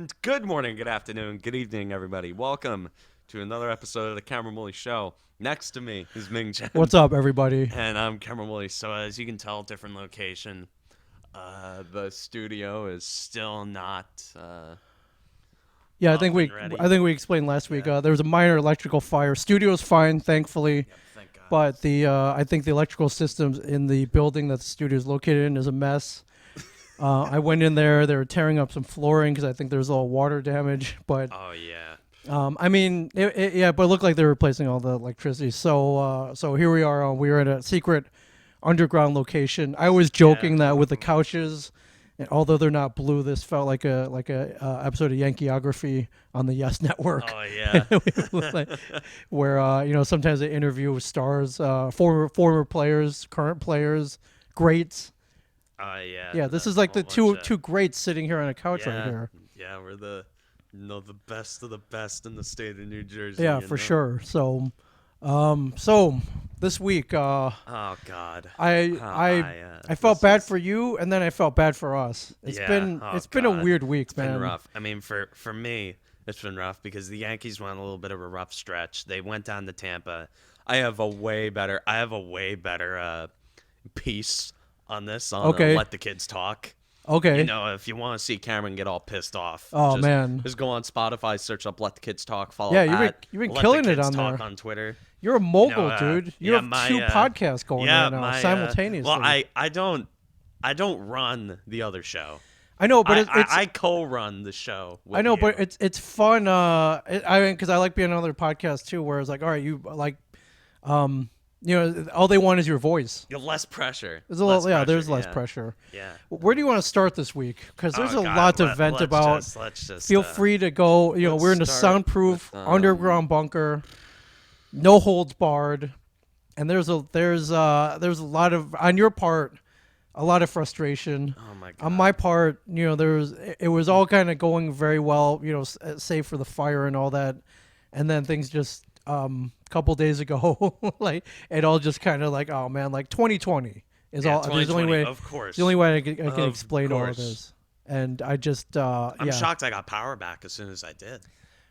And good morning, good afternoon, good evening, everybody. Welcome to another episode of the Cameron Woolley Show. Next to me is Ming Chen. What's up, everybody? And I'm Cameron Woolley. So as you can tell, different location. The studio is still not Yeah, up and ready. I think we explained last week. There was a minor electrical fire. Studio's fine, thankfully. Yep, thank God. But I think the electrical systems in the building that the studio is located in is a mess. I went in there. They were tearing up some flooring because I think there's a little water damage. But Oh yeah. but it looked like they were replacing all the electricity. So here we are. We are at a secret underground location. I was joking that with the couches, and although they're not blue, this felt like a episode of Yankeeography on the Yes Network. Oh yeah. Where sometimes they interview stars, former players, current players, greats. Yeah. Yeah, this is like the two greats sitting here on a couch right here. Yeah, we're the best of the best in the state of New Jersey. Yeah, for sure. So this week, oh God. I felt bad for you, and then I felt bad for us. It's been a weird week, it's man. It's been rough. I mean, for me, it's been rough because the Yankees went a little bit of a rough stretch. They went down to Tampa. I have a way better piece on this. Let the kids talk. Okay. If you want to see Cameron get all pissed off, just go on Spotify, search up "Let the Kids Talk." Follow. Yeah, you've been killing it on talk there. on Twitter. You're a mogul, dude. You have two podcasts going right now simultaneously. Well, I don't run the other show. I know, but I co-run the show. I know, you. but it's fun. Because I like being on other podcasts too, where it's like, all right, you like, all they want is your voice. You have less pressure. There's there's less pressure. Yeah. Where do you want to start this week? Because there's a lot to vent about. Let's just feel free to go. We're in a soundproof underground bunker, no holds barred, and there's a lot of on your part, a lot of frustration. Oh my God. On my part, it was all kind of going very well, save for the fire and all that, and then things just couple days ago, like it all just kind of like, oh man, like 2020 is all. There's the only way. Of course. The only way I can explain all of this, and I just I'm shocked I got power back as soon as I did.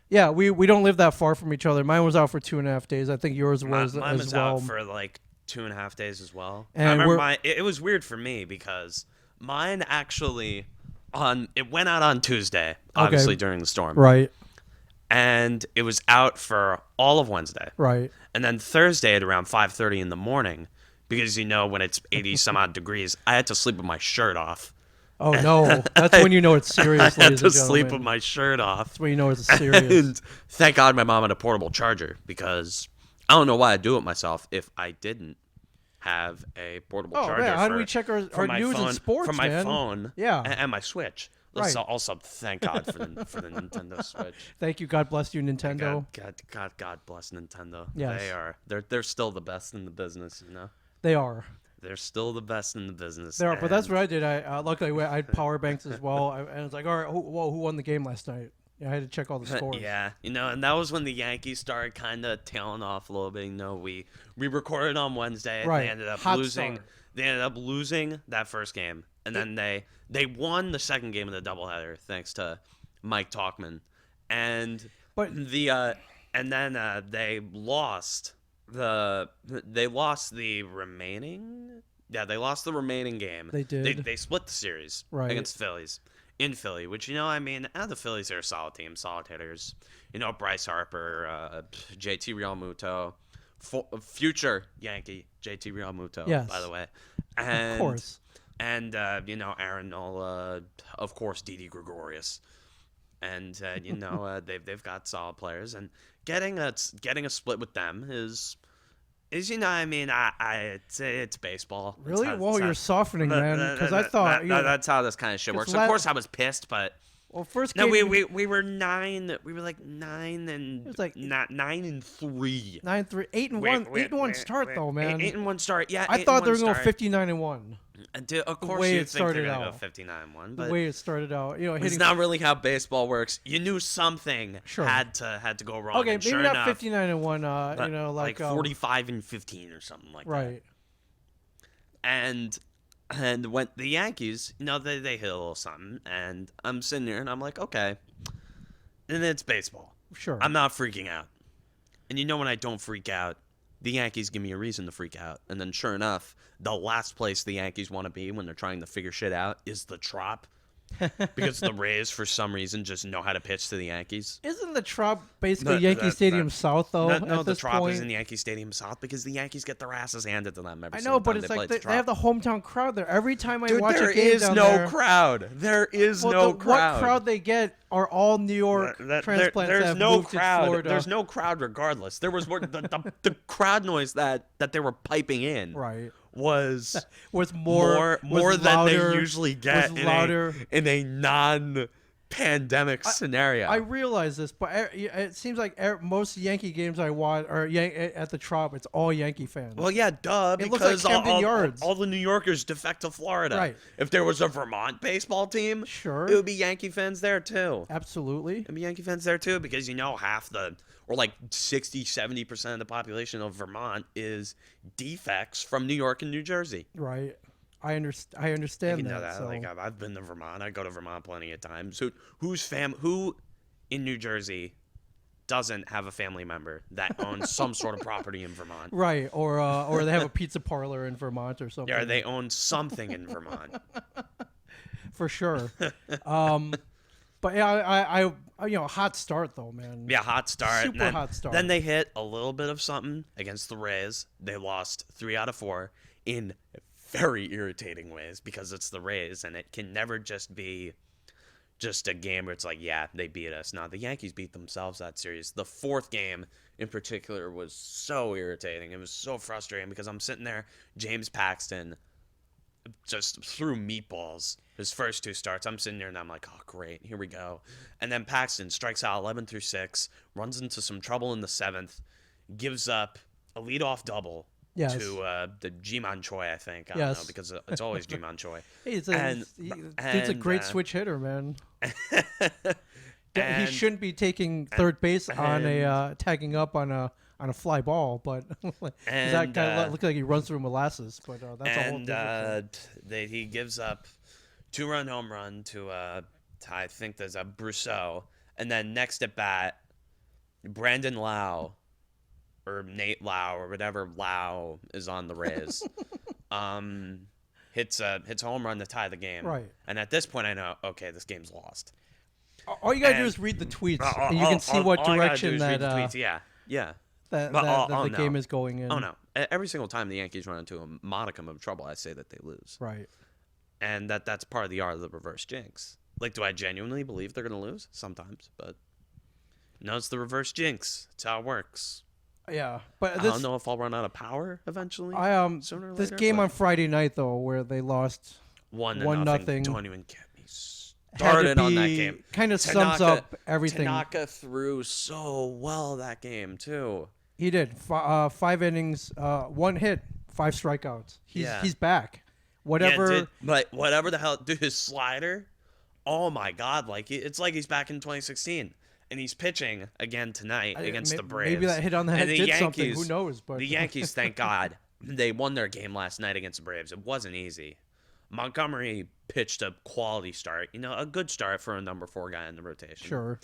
Yeah, we don't live that far from each other. Mine was out for 2.5 days. I think yours was mine was as well. out for like 2.5 days as well. And I remember it was weird for me because mine actually it went out on Tuesday, obviously during the storm. Right. And it was out for all of Wednesday. Right. And then Thursday at around 5:30 in the morning, because when it's 80 some odd degrees, I had to sleep with my shirt off. Oh no, that's when you know it's serious. I had to sleep with my shirt off. That's when you know it's serious. And thank God my mom had a portable charger, because I don't know why I'd do it myself if I didn't have a portable charger. Man, how do we check our news and sports, from my phone? Yeah. And my Switch. Right. Also, thank God for the Nintendo Switch. Thank you. God bless you, Nintendo. God bless Nintendo. Yes. They're still the best in the business, They are. They're still the best in the business. They are, but that's what I did. Luckily I had power banks as well, and it's like, all right, who won the game last night? Yeah, I had to check all the scores. Yeah, and that was when the Yankees started kind of tailing off a little bit. We recorded on Wednesday. Right. They ended up Hot losing. start. They ended up losing that first game, and then they won the second game of the doubleheader thanks to Mike Talkman, and then they lost the remaining. Yeah, they lost the remaining game. They did. They split the series against Phillies. In Philly, which, the Phillies are a solid team, solid hitters. Bryce Harper, JT Realmuto, future Yankee JT Realmuto, yes. by the way. And, of course. And, Aaron Nola, of course, Didi Gregorius. And, they've got solid players. And getting a split with them is it's baseball. Really? You're softening, man. Because I thought that's how this kind of shit works. Of course, I was pissed, but first game. No, we were 9. We were like 9 and it was like 9 and 3. 9-3, 8-1, 8-1 start though, man. 8-1 start. Yeah, I thought they were going 59-1. Of course, you think they're going to go 59-1, but the way it started out, it's not really how baseball works. You knew something had to go wrong. Okay, maybe not 59-1. like 45-15 or something like that. Right. And And when the Yankees, they hit a little something, and I'm sitting there and I'm like, okay, and it's baseball. Sure. I'm not freaking out. And when I don't freak out, the Yankees give me a reason to freak out. And then sure enough, the last place the Yankees want to be when they're trying to figure shit out is the Trop. Because the Rays, for some reason, just know how to pitch to the Yankees. Isn't the Trop basically Yankee Stadium South, though? No, at the this Trop point? is in Yankee Stadium South because the Yankees get their asses handed to them every I single know, but time it's they like play they have the hometown crowd there. Every time I Dude, watch there a game is down no there, crowd. There is well, no crowd. What crowd they get are all New York transplants that there's have no moved crowd. to Florida. There's no crowd regardless. There was more, the crowd noise that they were piping in right. was more than louder, they usually get in a non-pandemic scenario. I realize this, but it seems like most Yankee games I watch are at the Trop. It's all Yankee fans. Well, yeah, duh. It looks like Because Camden Yards. all the New Yorkers defect to Florida. Right. If there was a Vermont baseball team, Sure. it would be Yankee fans there too. Absolutely. It'd be Yankee fans there too because or like 60-70% of the population of Vermont is defects from New York and New Jersey. Right. I understand You that. know that. So. Like I've been to Vermont. I go to Vermont plenty of times. So who in New Jersey doesn't have a family member that owns some sort of property in Vermont? Right, or they have a pizza parlor in Vermont or something. Yeah, they own something in Vermont. For sure. But yeah, I hot start though, man. Yeah, hot start. Super hot start. Then they hit a little bit of something against the Rays. They lost 3 out of 4 in very irritating ways because it's the Rays, and it can never just be just a game where it's like, yeah, they beat us. No, the Yankees beat themselves that series. The 4th game in particular was so irritating. It was so frustrating because I'm sitting there, James Paxton just threw meatballs his first 2 starts. I'm sitting there and I'm like, oh, great, here we go. And then Paxton strikes out 11 through 6, runs into some trouble in the 7th, gives up a leadoff double to the Ji-Man Choi, I think. I don't know, because it's always Ji-Man Choi. Hey, he's a great switch hitter, man. He shouldn't be taking third base on a tagging up on a fly ball, but that kind of looks like he runs through molasses. But that's a whole different thing. He gives up 2-run home run to I think there's a Brousseau, and then next at bat, Brandon Lau or Nate Lau or whatever Lau is on the Rays. Hits a home run to tie the game. Right. And at this point, I know, okay, this game's lost. All you gotta do is read the tweets, and you can see what direction that the game is going in. Oh no! Every single time the Yankees run into a modicum of trouble, I say that they lose. Right. And that's part of the art of the reverse jinx. Like, do I genuinely believe they're gonna lose? Sometimes, but no, it's the reverse jinx. It's how it works. Yeah, but I don't know if I'll run out of power eventually. Sooner or this later, game but on Friday night though, where they lost 1-0. Don't even get me had started to on that be- game. Kind of sums up everything. Tanaka threw so well that game too. He did 5 innings, 1 hit, 5 strikeouts. He's back. Whatever. Yeah, but whatever the hell, dude, his slider. Oh my God! Like it's like he's back in 2016, and he's pitching again tonight against the Braves. Maybe that hit on the head And did something. Who knows? But the Yankees, thank God, they won their game last night against the Braves. It wasn't easy. Montgomery pitched a quality start, a good start for a number 4 guy in the rotation. Sure.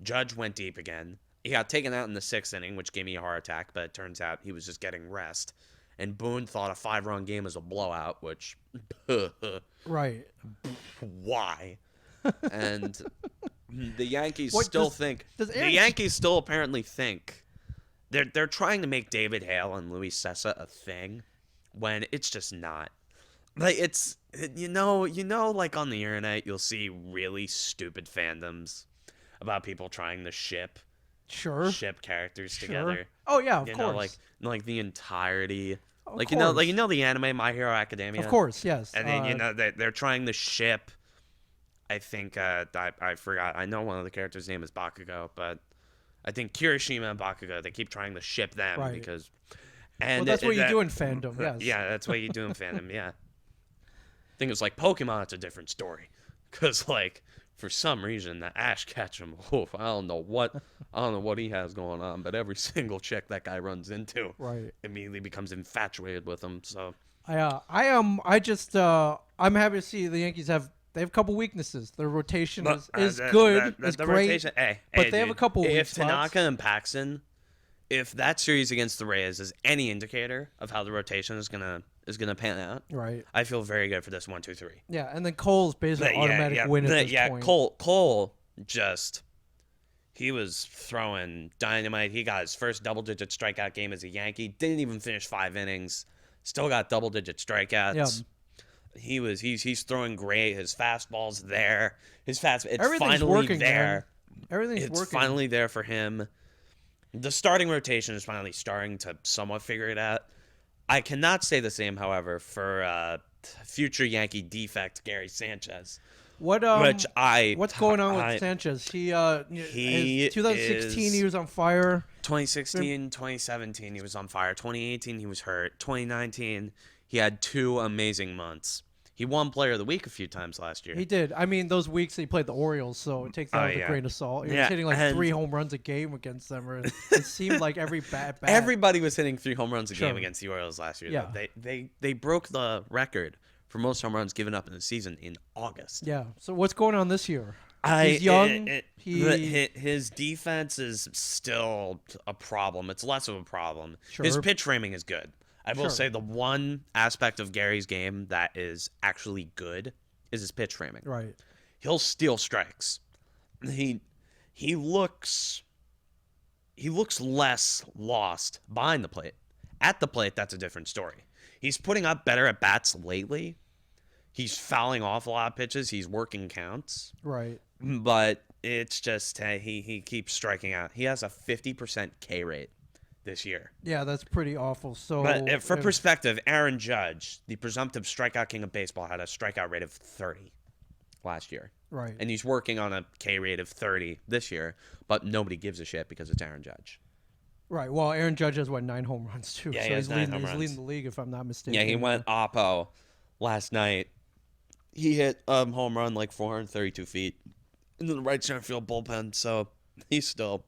Judge went deep again. He got taken out in the 6th inning, which gave me a heart attack, but it turns out he was just getting rest. And Boone thought a 5-run game was a blowout, which, right. Why? And the Yankees the Yankees still apparently think they're trying to make David Hale and Luis Sessa a thing when it's just not. Like it's like on the internet you'll see really stupid fandoms about people trying to ship characters together. Oh yeah, of course. Like the entirety. Of Like course. the anime My Hero Academia. Of course, yes. And then they're trying to ship. I think I forgot. I know one of the characters' name is Bakugo, but I think Kirishima and Bakugo. They keep trying to ship them because. And that's what you do in fandom. Yes. Yeah, that's what you do in fandom. Yeah. I think it's like Pokemon. It's a different story, because for some reason the Ash Ketchum. I don't know what he has going on, but every single chick that guy runs into, right, immediately becomes infatuated with him. So I am. I just. I'm happy to see the Yankees have. They have a couple weaknesses. Their rotation Look, is good. Is the great. rotation. But Hey, they have a dude. couple weak If spots. Tanaka and Paxton, if that series against the Rays is any indicator of how the rotation is gonna pan out, Right. I feel very good for this 1-2-3. Yeah, and then Cole's basically automatic win at this point. Cole just he was throwing dynamite. He got his first double-digit strikeout game as a Yankee. Didn't even finish 5 innings. Still got double-digit strikeouts. Yeah. He's throwing great. His fastball's there. His fast it's Everything's finally working, there. man. Everything's It's working. finally there for him. The starting rotation is finally starting to somewhat figure it out. I cannot say the same, however, for future Yankee defect Gary Sanchez. What Which what's going on with Sanchez? He He 2016 is- he was on fire. 2016, 2017, he was on fire. 2018, he was hurt. 2019, he had 2 amazing months. He won Player of the Week a few times last year. He did. I mean, those weeks he played the Orioles, so it takes that with a grain of salt. He was hitting like 3 home runs a game against them. Or it seemed like every bat. Everybody was hitting 3 home runs a game Sure. against the Orioles last year. Yeah. They broke the record for most home runs given up in the season in August. Yeah. So what's going on this year? He's young. His defense is still a problem. It's less of a problem. Sure. His pitch framing is good. I will Sure. say the one aspect of Gary's game that is actually good is his pitch framing. Right. He'll steal strikes. He looks less lost behind the plate. At the plate, that's a different story. He's putting up better at bats lately. He's fouling off a lot of pitches. He's working counts. Right. But it's just he keeps striking out. He has a 50% K rate this year. Yeah, that's pretty awful. So, But for perspective, Aaron Judge, the presumptive strikeout king of baseball, had a strikeout rate of 30 last year. right. And he's working on a K rate of 30 this year, but nobody gives a shit because it's Aaron Judge. Right. Well, Aaron Judge has 9 home runs too. Yeah, so he has he's 9 leading. home He's runs. leading the league, if I'm not mistaken. Yeah, he went oppo last night. He hit a home run like 432 feet into the right center field bullpen, so he's still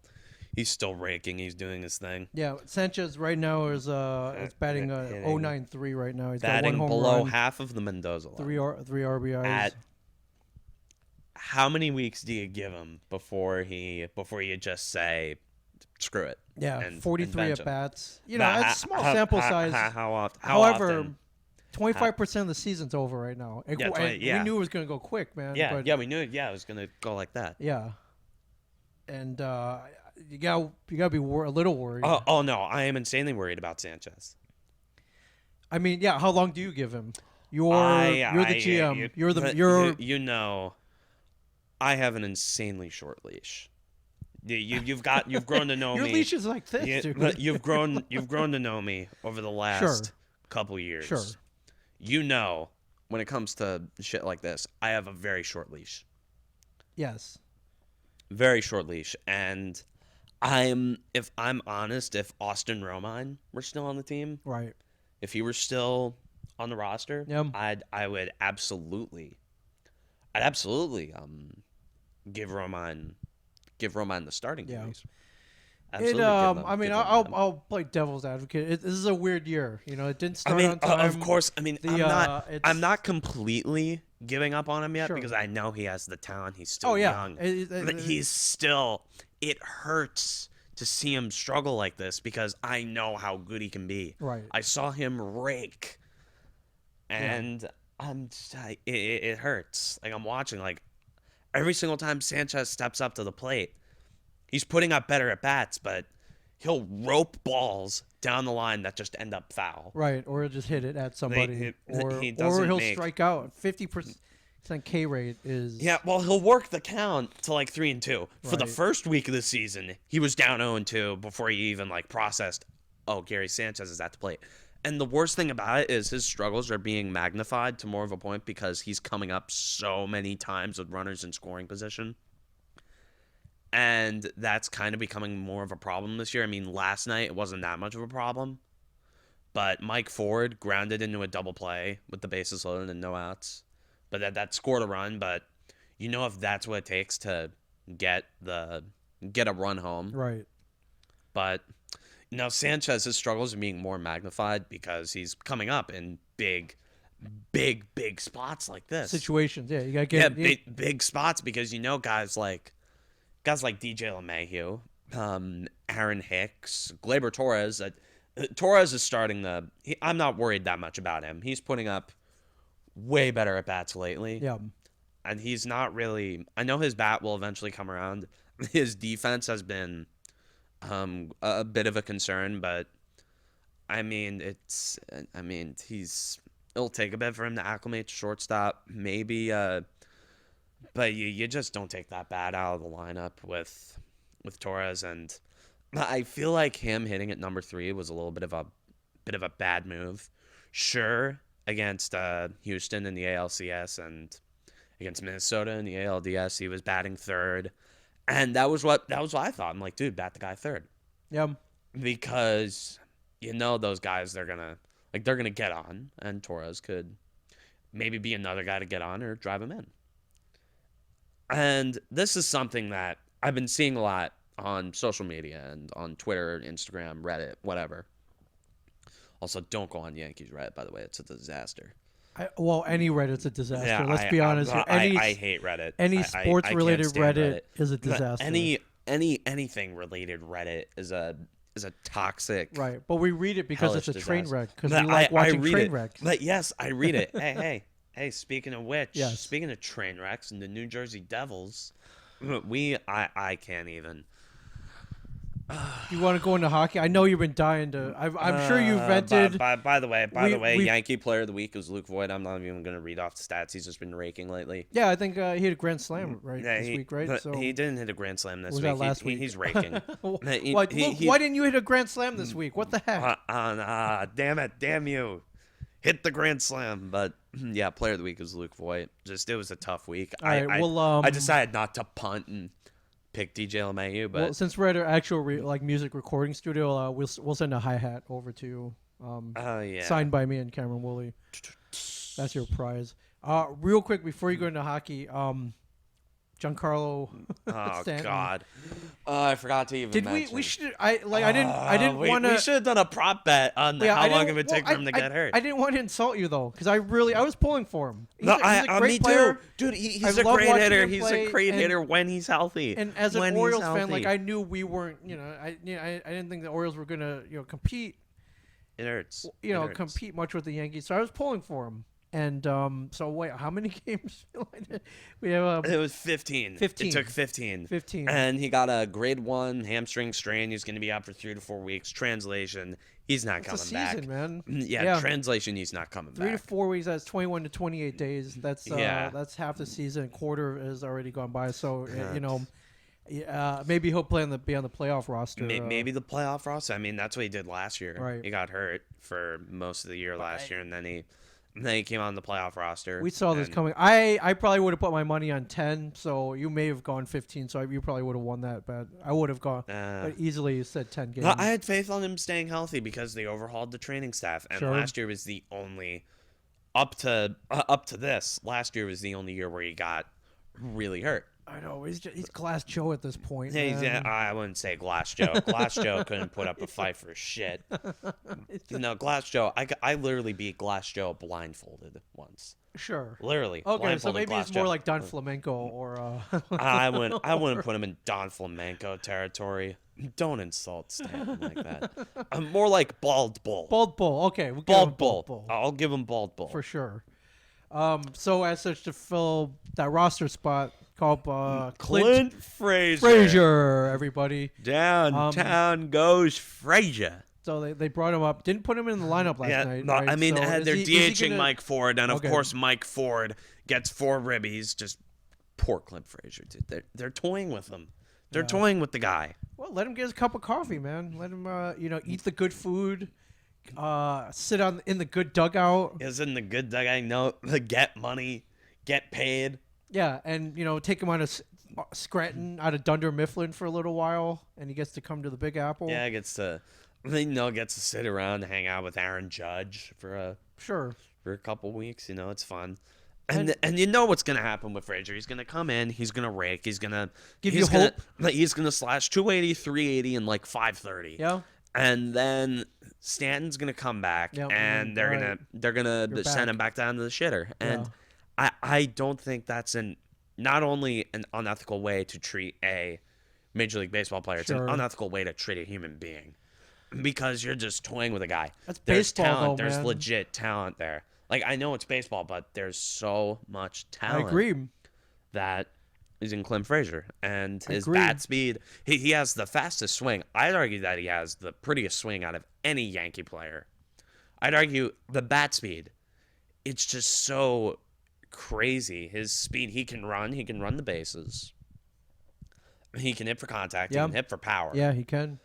raking. He's doing his thing. Yeah, Sanchez right now is batting hitting- 0.93 right now. He's Batting got 1 home below run, half of the Mendoza line. 3 RBIs. At how many weeks do you give him before you just say screw it? Yeah, and 43 bench at him? bats. You know, that's a small sample size. How often? However, 25% of the season's over right now. Yeah, 20 yeah. We knew it was going to go quick, man. Yeah, but, yeah, we knew it. Yeah, it was gonna go like that. Yeah. And you got to be a little worried. Oh no, I am insanely worried about Sanchez. I mean, yeah. How long do you give him? You're the GM. You know, I have an insanely short leash. You've grown to know your me. leash is like this, dude. But you've grown to know me over the last couple years. Sure. You know, when it comes to shit like this, I have a very short leash. Yes. Very short leash, and if I'm honest, if Austin Romine were still on the team, Right. if he were still on the roster, Yeah. I'd absolutely give Romine the starting Yeah. duties. I'll play devil's advocate. This is a weird year. You know, it didn't start on time. Of course. I mean, it's- I'm not completely giving up on him yet Sure. because I know he has the talent. He's still Oh yeah. young. But he's still. It hurts to see him struggle like this because I know how good he can be. Right. I saw him rake, and it hurts. Like I'm watching. Like every single time Sanchez steps up to the plate, he's putting up better at bats, but he'll rope balls down the line that just end up foul. Right, or he'll just hit it at somebody, or doesn't he'll make- strike out. 50% K rate is Yeah, well, he'll work the count to like 3-2. For the Right. first week of the season, he was down 0-2 before he even like processed, oh, Gary Sanchez is at the plate. And the worst thing about it is his struggles are being magnified to more of a point because he's coming up so many times with runners in scoring position. And that's kind of becoming more of a problem this year. I mean, last night it wasn't that much of a problem. But Mike Ford grounded into a double play with the bases loaded and no outs. But that scored a run. But you know if that's what it takes to get a run home. right. But Now Sanchez's struggles are being more magnified because he's coming up in big spots like this. Situations, yeah, you gotta get big spots because guys like DJ LeMahieu, Aaron Hicks, Glaber Torres. Torres is starting I'm not worried that much about him. He's putting up way better at bats lately. Yeah. And he's not really. I know his bat will eventually come around. His defense has been a bit of a concern, but I mean, it'll take a bit for him to acclimate to shortstop, maybe. But you just don't take that bat out of the lineup with Torres, and I feel like him hitting at number 3 was a little bit of a bad move. Sure, against Houston in the ALCS and against Minnesota in the ALDS, he was batting third, and that was what I thought. I'm like, dude, bat the guy third. Yeah. Because those guys, they're gonna get on, and Torres could maybe be another guy to get on or drive him in. And this is something that I've been seeing a lot on social media and on Twitter, Instagram, Reddit, whatever. Also, don't go on Yankees Reddit, by the way. It's a disaster. Any Reddit's a disaster. Yeah, Let's be honest. I hate Reddit. Any sports-related Reddit is a disaster. Anything related Reddit is a toxic. Right, but we read it because it's a train wreck. Because we like watching train wrecks. But yes, I read it. Hey. Speaking of which, yes. Speaking of train wrecks and the New Jersey Devils, I can't even. You want to go into hockey? I know you've been dying to. I'm sure you vented. By the way, Yankee Player of the Week is Luke Voigt. I'm not even going to read off the stats. He's just been raking lately. Yeah, I think he hit a grand slam this week, right? So he didn't hit a grand slam this week. That last week? He's raking. Why didn't you hit a grand slam this week? What the heck? Damn you. Hit the grand slam, but yeah, Player of the Week was Luke Voigt. It was a tough week. I decided not to punt and pick DJ LeMahieu, but since we're at our actual music recording studio, we'll send a hi-hat over to you. Signed by me and Cameron Woolley. That's your prize. Real quick before you go into hockey, Giancarlo. Stanton. God! I forgot to even. We should. I didn't want to. We should have done a prop bet on how long it would take for him to get hurt. I didn't want to insult you though, because I was pulling for him. He's a great me player. Too, dude. He's a great hitter. He's a great hitter when he's healthy. And as an Orioles fan, I knew we weren't. I didn't think the Orioles were gonna compete. It hurts. Compete much with the Yankees. So I was pulling for him. And so wait, how many games? We have. It was 15. 15. It took 15. 15. And he got a grade 1 hamstring strain. He's going to be out for 3 to 4 weeks. Translation: he's not coming back. It's a season, man. Yeah. Translation: he's not coming back. 3 to 4 weeks. That's 21 to 28 days. That's half the season. Quarter has already gone by. So maybe he'll be on the playoff roster. Maybe the playoff roster. I mean, that's what he did last year. Right. He got hurt for most of the year last year, and then he came on the playoff roster. We saw this coming. I probably would have put my money on 10, so you may have gone 15, so you probably would have won that bet. I would have gone easily. You said 10 games. I had faith on him staying healthy because they overhauled the training staff, and last year was the only up to this. Last year was the only year where he got really hurt. I know he's Glass Joe at this point. Yeah, I wouldn't say Glass Joe. Glass Joe couldn't put up a fight for shit. Glass Joe. I literally beat Glass Joe blindfolded once. Sure. Literally. Okay, so maybe it's more like Don Flamenco or. I wouldn't put him in Don Flamenco territory. Don't insult Stanton like that. I'm more like Bald Bull. Bald Bull. Okay. Bald Bull. I'll give him Bald Bull for sure. So as such, to fill that roster spot. Called Clint Frazier. Frazier, everybody. Downtown goes Frazier. So they brought him up. Didn't put him in the lineup last night. No, right? I mean, so they're DHing Mike Ford, and of course Mike Ford gets 4 ribbies. Just poor Clint Frazier, dude. They're toying with him. They're toying with the guy. Well, let him get his cup of coffee, man. Let him, eat the good food. Sit in the good dugout. Is in the good dugout. Get money, get paid. Yeah, and take him out of Scranton, out of Dunder Mifflin for a little while, and he gets to come to the Big Apple. Yeah, gets to sit around and hang out with Aaron Judge for a couple weeks. It's fun. And you know what's gonna happen with Frazier? He's gonna come in. He's gonna rake. He's gonna give you hope. He's gonna slash 280, 380, and like 530. Yeah. And then Stanton's gonna come back, Yep, and all right, they're gonna you're send him back. back down to the shitter. Yeah, And I don't think that's not only an unethical way to treat a Major League Baseball player, it's an sure. unethical way to treat a human being, because you're just toying with a guy. That's There's baseball, talent. though, There's man. legit talent there. Like, I know it's baseball, but there's so much I talent agree. that is in Clint Frazier, and I his agree. bat speed. He has the fastest swing. I'd argue that he has the prettiest swing out of any Yankee player. I'd argue the bat speed. It's just so crazy. His speed. He can run. He can run the bases. He can hit for contact. He Yeah, can hit for power. yeah, he can.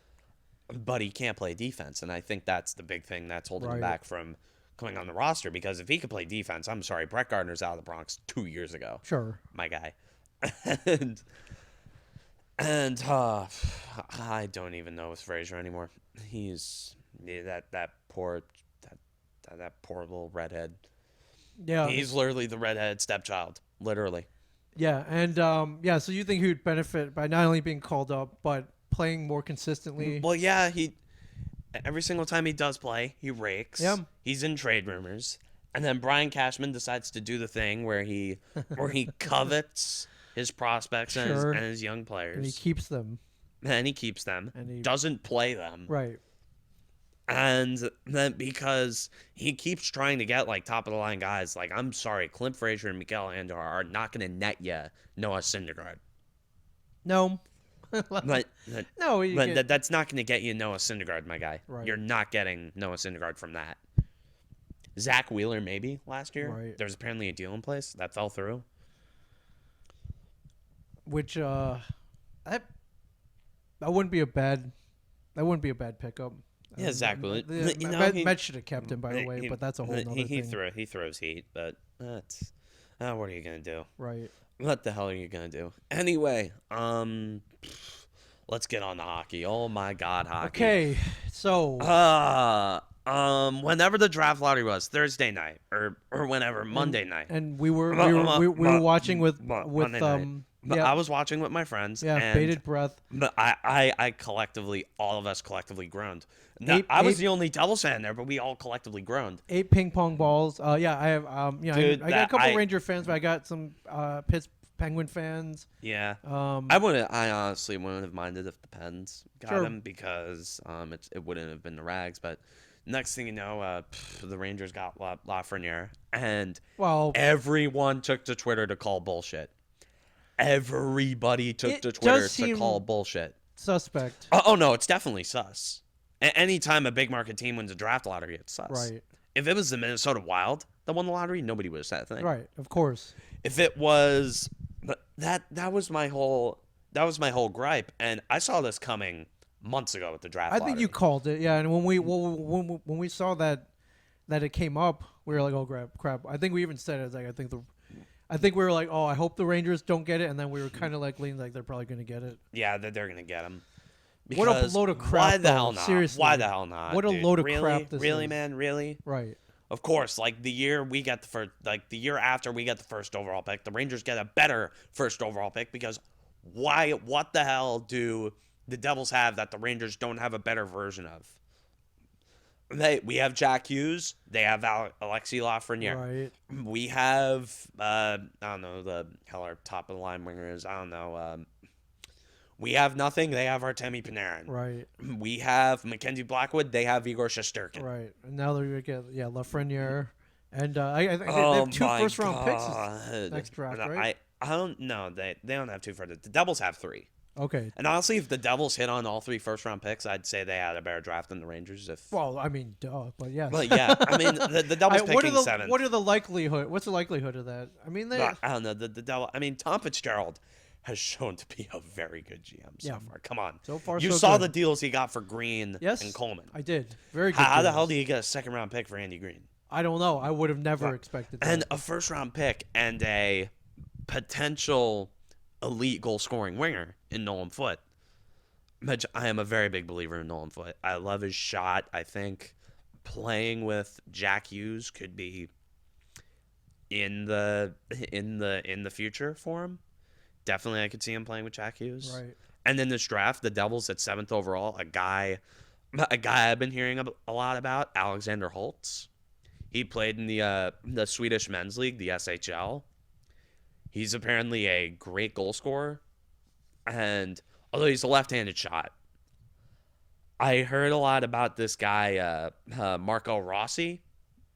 But he can't play defense, and I think that's the big thing that's holding him Right. back from coming on the roster. Because if he could play defense, I'm sorry, Brett Gardner's out of the Bronx 2 years ago. Sure. My guy. and and I don't even know with Frazier anymore. He's that poor that poor little redhead. Yeah. He's literally the redhead stepchild, literally. Yeah, and yeah. So you think he would benefit by not only being called up, but playing more consistently? Well, yeah, he every single time he does play, he rakes. Yeah. He's in trade rumors. And then Brian Cashman decides to do the thing where he covets his prospects Sure. and his young And he players. keeps them. And he keeps them. And he Doesn't play them. right. And then because he keeps trying to get like top of the line guys, like I'm sorry, Clint Frazier and Miguel Andor are not going to net you Noah Syndergaard. No. But No, you get, that's not going to get you Noah Syndergaard, my guy. Right. You're not getting Noah Syndergaard from that. Zach Wheeler maybe last year. Right. There's apparently a deal in place that fell through. which that wouldn't be a bad pickup. Yeah, Zach Wheeler. You know, Met should have kept him, by the way, but that's a whole nother he thing. he throws heat, but that's what are you gonna do? Right. What the hell are you gonna do? Anyway, let's get on to hockey. Oh my God, hockey. Okay, so Whenever the draft lottery was Thursday night or whenever Monday night, and we were watching with Monday night. yeah, I was watching with my friends. yeah, and bated breath. But I collectively, all of us collectively groaned. No, I was the only Devils fan there, but we all collectively groaned. 8 ping pong balls. Yeah, I have Dude, I got a couple Ranger fans, but I got some Pitts Penguin fans. Yeah. Um, I honestly wouldn't have minded if the Pens got Sure. him because it wouldn't have been the Rags. But next thing you know, the Rangers got Lafreniere, and well, everyone took to Twitter to call bullshit. Everybody took It to Twitter does to seem- call bullshit. suspect. Oh no, it's definitely sus. Anytime a big market team wins a draft lottery, it's sus. Right. If it was the Minnesota Wild that won the lottery, nobody would have said a thing. Right. Of course. If it was, but that was my whole gripe, and I saw this coming months ago with the draft. I think you called it. Yeah, and when we saw that it came up, we were like, "Oh crap!" I think we even said it. Like, I think we were like, "Oh, I hope the Rangers don't get it," and then we were kind of like leaning like they're probably going to get it. Yeah, that they're gonna get him. What a Because load of crap! Why the though, hell not? Seriously. Why the hell not? What a dude? load of really? crap this Really, is. man, really. Right. Of course, like the year we got the first, like the year after we got the first overall pick, the Rangers get a better first overall pick because why? What the hell do the Devils have that the Rangers don't have a better version of? We have Jack Hughes. They have Alexi Lafreniere. Right. We have I don't know the hell our top of the line winger is. I don't know. We have nothing. They have Artemi Panarin. Right. We have Mackenzie Blackwood. They have Igor Shesterkin. Right. And now they're going to get Lafreniere, and I think they Oh have 2 my first-round picks God. next draft, No, right? I don't know. They don't have 2 for the Devils have 3. Okay. And honestly, if the Devils hit on all 3 first-round picks, I'd say they had a better draft than the Rangers. Well, I mean, duh, but yes. But yeah, I mean the Devils picking 7th. What are the likelihood? What's the likelihood of that? I mean, they. I don't know. The Devil. I mean, Tom Fitzgerald has shown to be a very good GM so far. Come on. So far, you so saw good. the deals he got for Green Yes, and Coleman. I did. Very good. How the deals. hell do you get a 2nd-round pick for Andy Green? I don't know. I would have never expected that. And a 1st-round pick and a potential elite goal-scoring winger in Nolan Foote. Which I am a very big believer in Nolan Foote. I love his shot. I think playing with Jack Hughes could be in the future for him. Definitely, I could see him playing with Jack Hughes. Right. And in this draft, the Devils at 7th overall, a guy a guy I've been hearing a lot about, Alexander Holtz. He played in the Swedish men's league, the SHL. He's apparently a great goal scorer, and although he's a left-handed shot, I heard a lot about this guy, Marco Rossi.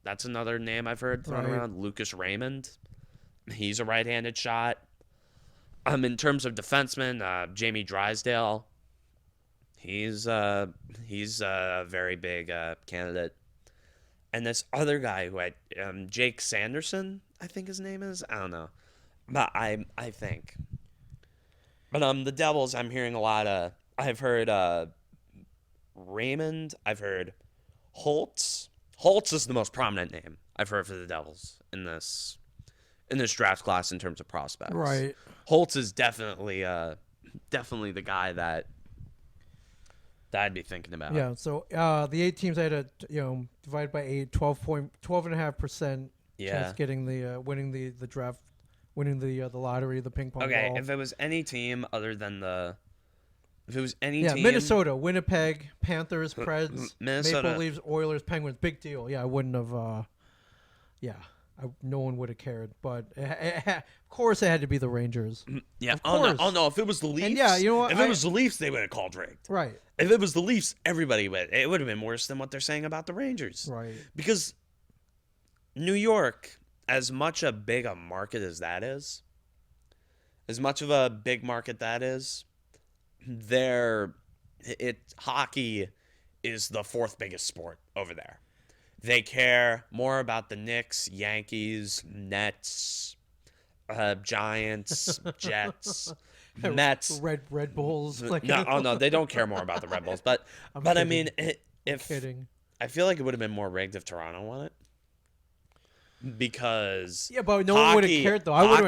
That's another name I've heard thrown around. Lucas Raymond. He's a right-handed shot. In terms of defensemen, Jamie Drysdale. He's a very big candidate. And this other guy who Jake Sanderson, I think his name is. I don't know, but I think. But the Devils, I'm hearing a lot of. I've heard Raymond. I've heard Holtz. Holtz is the most prominent name I've heard for the Devils in this draft class in terms of prospects. Right. Holtz is definitely the guy that I'd be thinking about. Yeah. So the 8 teams had a divide by 8, 12.5% chance getting the winning the draft, winning the lottery, the ping pong ball. Okay, if it was any team other than if it was any team, Minnesota, Winnipeg, Panthers, Preds, Minnesota. Maple Leafs, Oilers, Penguins, big deal. Yeah, I wouldn't have. No one would have cared, but of course it had to be the Rangers. Yeah. Of course. Oh no! If it was the Leafs, And yeah, you know what? If it was the Leafs, they would have called rigged. Right. If it was the Leafs, everybody would. It would have been worse than what they're saying about the Rangers. Right. Because New York, as much a big a market as that is, as much of a big market that is, hockey is the 4th biggest sport over there. They care more about the Knicks, Yankees, Nets, Giants, Jets, Mets, Red Bulls. No, they don't care more about the Red Bulls. But I mean, kidding. I feel like it would have been more rigged if Toronto won it. Because but no one would have cared though. I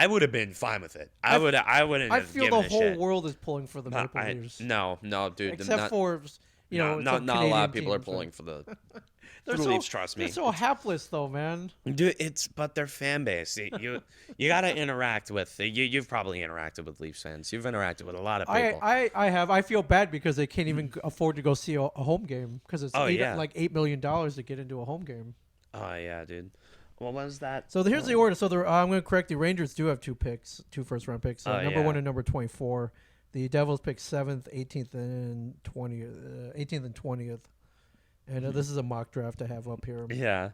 would have been fine with it. I wouldn't. I feel the whole world is pulling for the Maple Leafs. No, dude. Except for not a lot of people are pulling for the Leafs. Trust me. They're so hapless though, man. Dude, but their fan base. You got to interact with. You've probably interacted with Leafs fans. You've interacted with a lot of people. I have. I feel bad because they can't even afford to go see a home game because it's like $8 million to get into a home game. Oh yeah, dude. What was that? So here's the order. So I'm going to correct. The Rangers do have 2 first-round picks. Number 1 and number 24. The Devils pick 7th, 18th, and 20th. And this is a mock draft I have up here. Yeah.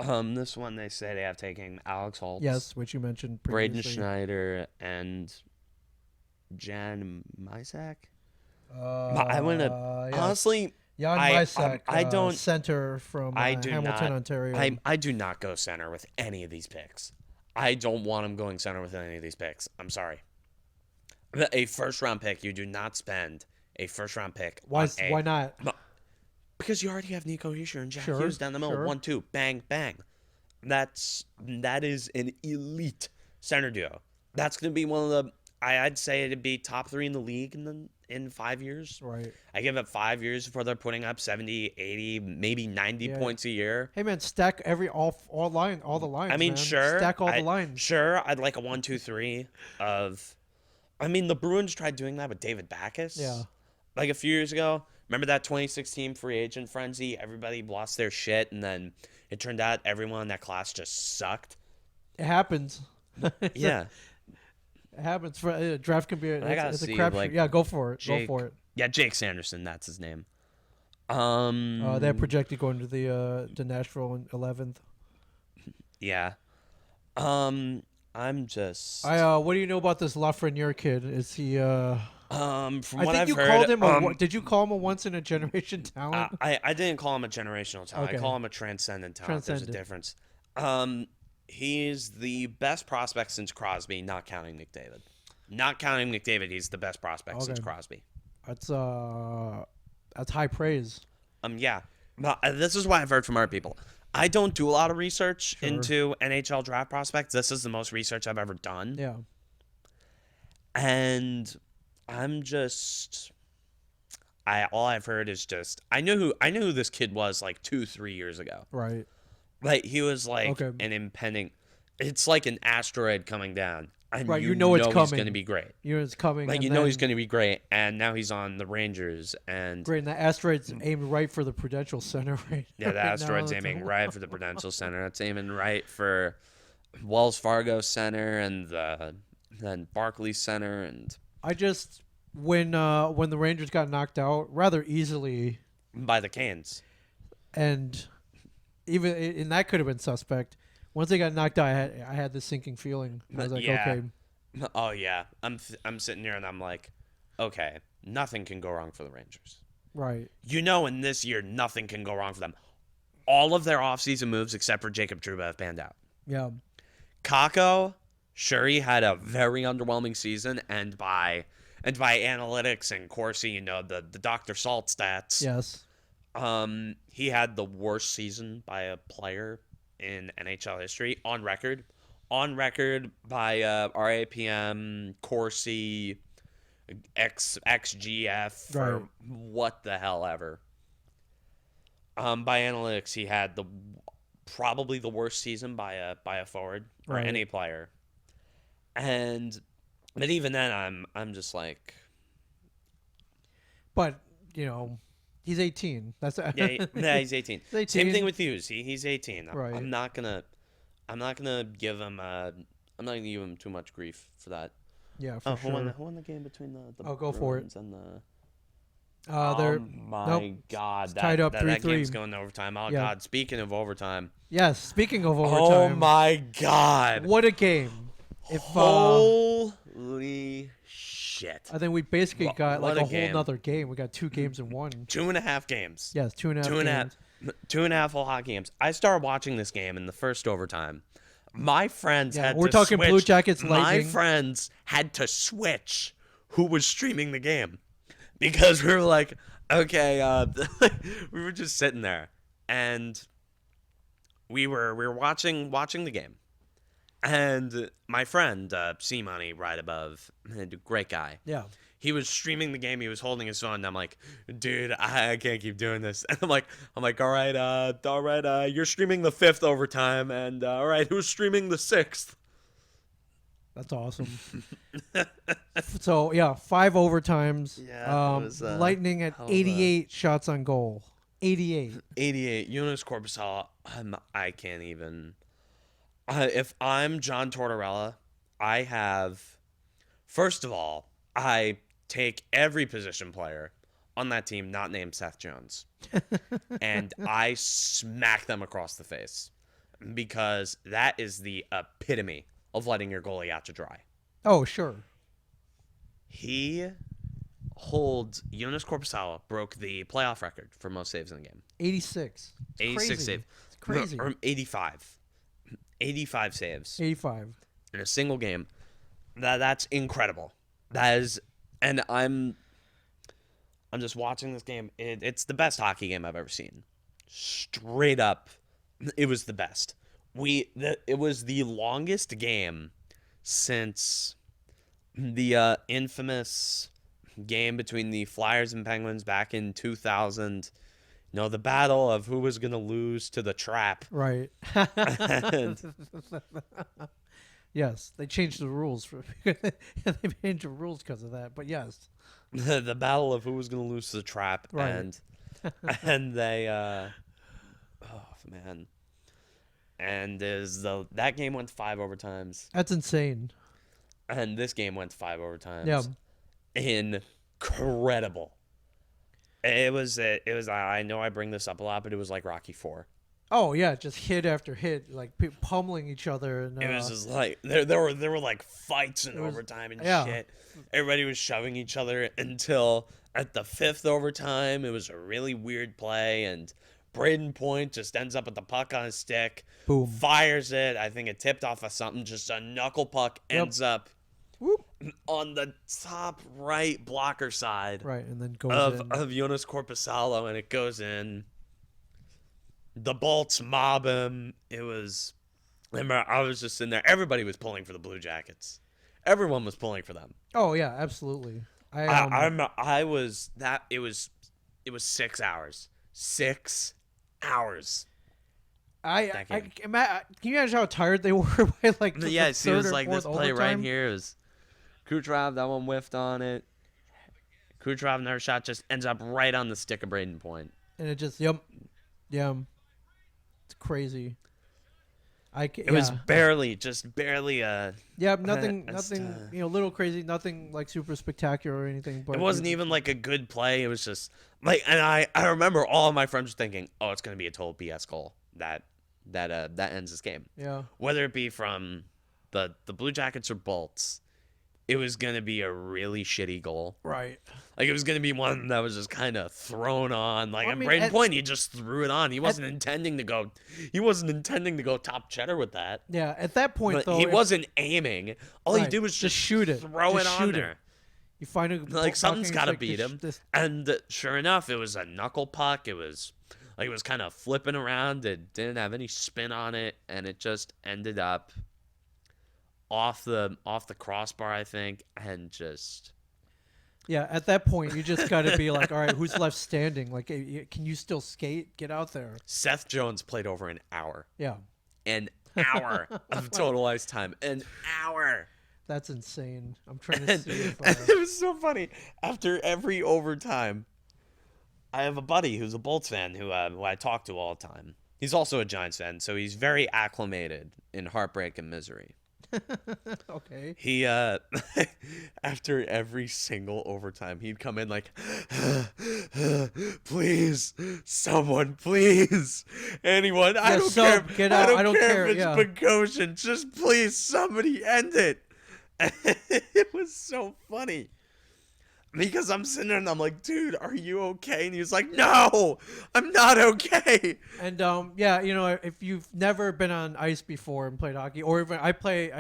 This one they say they have taking Alex Holtz. Yes, which you mentioned Braden previously. Schneider and Jan Mysak. I want to honestly. Jan Mysak, I don't center from Hamilton, Ontario. I do not go center with any of these picks. I don't want him going center with any of these picks. I'm sorry. A first-round pick, you do not spend a first-round pick. Why not? Because you already have Nico Hischier and Jack Hughes down the middle. 1-2, bang, bang. That is an elite center duo. That's going to be one of the. I'd say it'd be top 3 in the league in 5 years. Right. I give it 5 years before they're putting up 70, 80, maybe 90 points a year. Hey man, stack all the lines. I mean, man. sure. Stack all the lines. Sure, I'd like a 1, 2, 3 of. I mean, the Bruins tried doing that with David Backes. Yeah. Like a few years ago. Remember that 2016 free agent frenzy? Everybody lost their shit, and then it turned out everyone in that class just sucked. It happens. Yeah. It happens. For draft can be a crap. Like, yeah, go for it. Jake, go for it. Yeah, Jake Sanderson, that's his name. They're projected going to the Nashville in 11th. Yeah. I'm just. What do you know about this Lafreniere kid? Is he? From I what think I've you heard, called him. Did you call him a once in a generation talent? I didn't call him a generational talent. Okay. I call him a transcendent talent. There's a difference. He's the best prospect since Crosby, not counting McDavid. Not counting McDavid, he's the best prospect since Crosby. That's high praise. Yeah. This is what I've heard from our people. I don't do a lot of research into NHL draft prospects. This is the most research I've ever done. Yeah. And I'm just all I've heard is just I knew who this kid was like 2-3 years ago. Right. Like he was like an impending. It's like an asteroid coming down. and Right, you know it's he's coming. going to be great. You know it's coming. Like and you know then, he's going to be great, and now he's on the Rangers, and great. And the asteroid's aimed right for the Prudential Center, right? yeah, the right asteroid's now. aiming right for the Prudential Center. It's aiming right for Wells Fargo Center and then Barclays Center, and I just when the Rangers got knocked out rather easily, by the Canes. and even and that could have been suspect. Once they got knocked out, I had this sinking feeling. I was like, Yeah. okay, Oh yeah, I'm sitting here and I'm like, okay, nothing can go wrong for the Rangers. right, You know, in this year, nothing can go wrong for them. All of their offseason moves, except for Jacob Trouba, have panned out. yeah, Kako, sure, he had a very underwhelming season, and by analytics and Corsi, you know, the Dr. Salt stats, yes, he had the worst season by a player in NHL history on record. On record by RAPM, Corsi, XGF, for Right. what the hell ever. By analytics, he had probably the worst season by a forward or Right. any player. But even then, I'm just like, but he's 18. That's yeah, he's 18. He's 18. Same thing with Hughes. He's 18. Right. I'm not gonna give him too much grief for that. yeah, for Who sure. won the game between the Oh, go for it. Bruins and the They're my God, tied up that 3-3. game's going to overtime. Oh Yeah. God, speaking of overtime. yes. Speaking of Oh overtime, my God. what a game! If Holy shit. I think we basically got what like a a whole game. nother game. We got 2 games in one. 2.5 games. Yes, 2.5 Two and a games. half. 2.5 whole hockey games. I started watching this game in the first overtime. My friends Yeah, had we're to talking switch. Blue Jackets, My Lightning. friends had to switch who was streaming the game because we were like, okay, we were just sitting there and we were watching the game. And my friend, C Money, right above, great guy. Yeah. He was streaming the game. He was holding his phone. And I'm like, dude, I can't keep doing this. And I'm like, all right. You're streaming the 5th overtime, and all right, who's streaming the 6th? That's awesome. So yeah, 5 overtimes. Yeah, it was, Lightning at hell of a- 88 shots on goal. 88. 88. Jonas Corposala. I can't even. If I'm John Tortorella, I have. First of all, I take every position player on that team not named Seth Jones, and I smack them across the face because that is the epitome of letting your goalie out to dry. Oh sure. Jonas Corposala broke the playoff record for most saves in the game. 86. It's 86 crazy. saves. It's crazy. Or 85. 85 saves 85. in a single game. That's incredible. That is, and I'm just watching this game. It's the best hockey game I've ever seen. Straight up, it was the best. It was the longest game since the infamous game between the Flyers and Penguins back in 2000. You know, the battle of who was going to lose to the Trap. Right. And Yes, they changed the rules for they changed the rules because of that. But yes, the battle of who was going to lose to the Trap. Right. And they oh man. And that game went 5 overtimes, that's insane. and this game went 5 overtimes. Yeah. Incredible. It was. I know I bring this up a lot, but it was like Rocky 4. Oh yeah, just hit after hit, like pummeling each other, and It was just like there were like fights in was- overtime and yeah. shit. Everybody was shoving each other until at the 5th overtime, it was a really weird play, and Braden Point just ends up with the puck on his stick, boom. fires it. I think it tipped off of something. Just a knuckle puck ends up Whoop. on the top right blocker side Right, and then goes in. of Jonas Corposalo, and it goes in. The Bolts mob him. It was. I was just in there. Everybody was pulling for the Blue Jackets. Everyone was pulling for them. Oh yeah, absolutely. I was that. It was 6 hours. 6 hours. Can you imagine how tired they were by like the Yes, he third was or like, fourth this play right overtime? here is Kucherov. That one whiffed on it. Kucherov, another shot just ends up right on the stick of Braden Point. And it just, yeah, it's crazy. It was barely. Yeah, nothing, little crazy, nothing like super spectacular or anything. But It wasn't even like a good play. It was just like, and I remember all of my friends thinking, "Oh, it's gonna be a total BS goal that ends this game." Yeah. Whether it be from the Blue Jackets or Bolts, it was gonna be a really shitty goal. Right. Like, it was gonna be one that was just kind of thrown on. Like, Well, at Braden Point, he just threw it on. He wasn't intending to go. He wasn't intending to go top cheddar with that. Yeah. At that point, though, he wasn't aiming. All he did was just shoot it, throw it on there. You find a Like, something's got to beat him. And sure enough, it was a knuckle puck. It was like, it was kind of flipping around. It didn't have any spin on it, and it just ended up off the crossbar, I think, and just. Yeah, at that point, you just got to be like, all right, who's left standing? Like, can you still skate? Get out there. Seth Jones played over an hour. Yeah. An hour of total ice time. An hour. That's insane. I'm trying to see if it was so funny. After every overtime, I have a buddy who's a Bolts fan who I talk to all the time. He's also a Giants fan, so he's very acclimated in heartbreak and misery. Okay. He after every single overtime, he'd come in like, please, someone, please, anyone. I don't care. Get out. I don't care if it's Bogosian. Just please, somebody end it. It was so funny. Because I'm sitting there and I'm like, dude, are you okay? And he's like, no, I'm not okay. And yeah, if you've never been on ice before and played hockey, or even I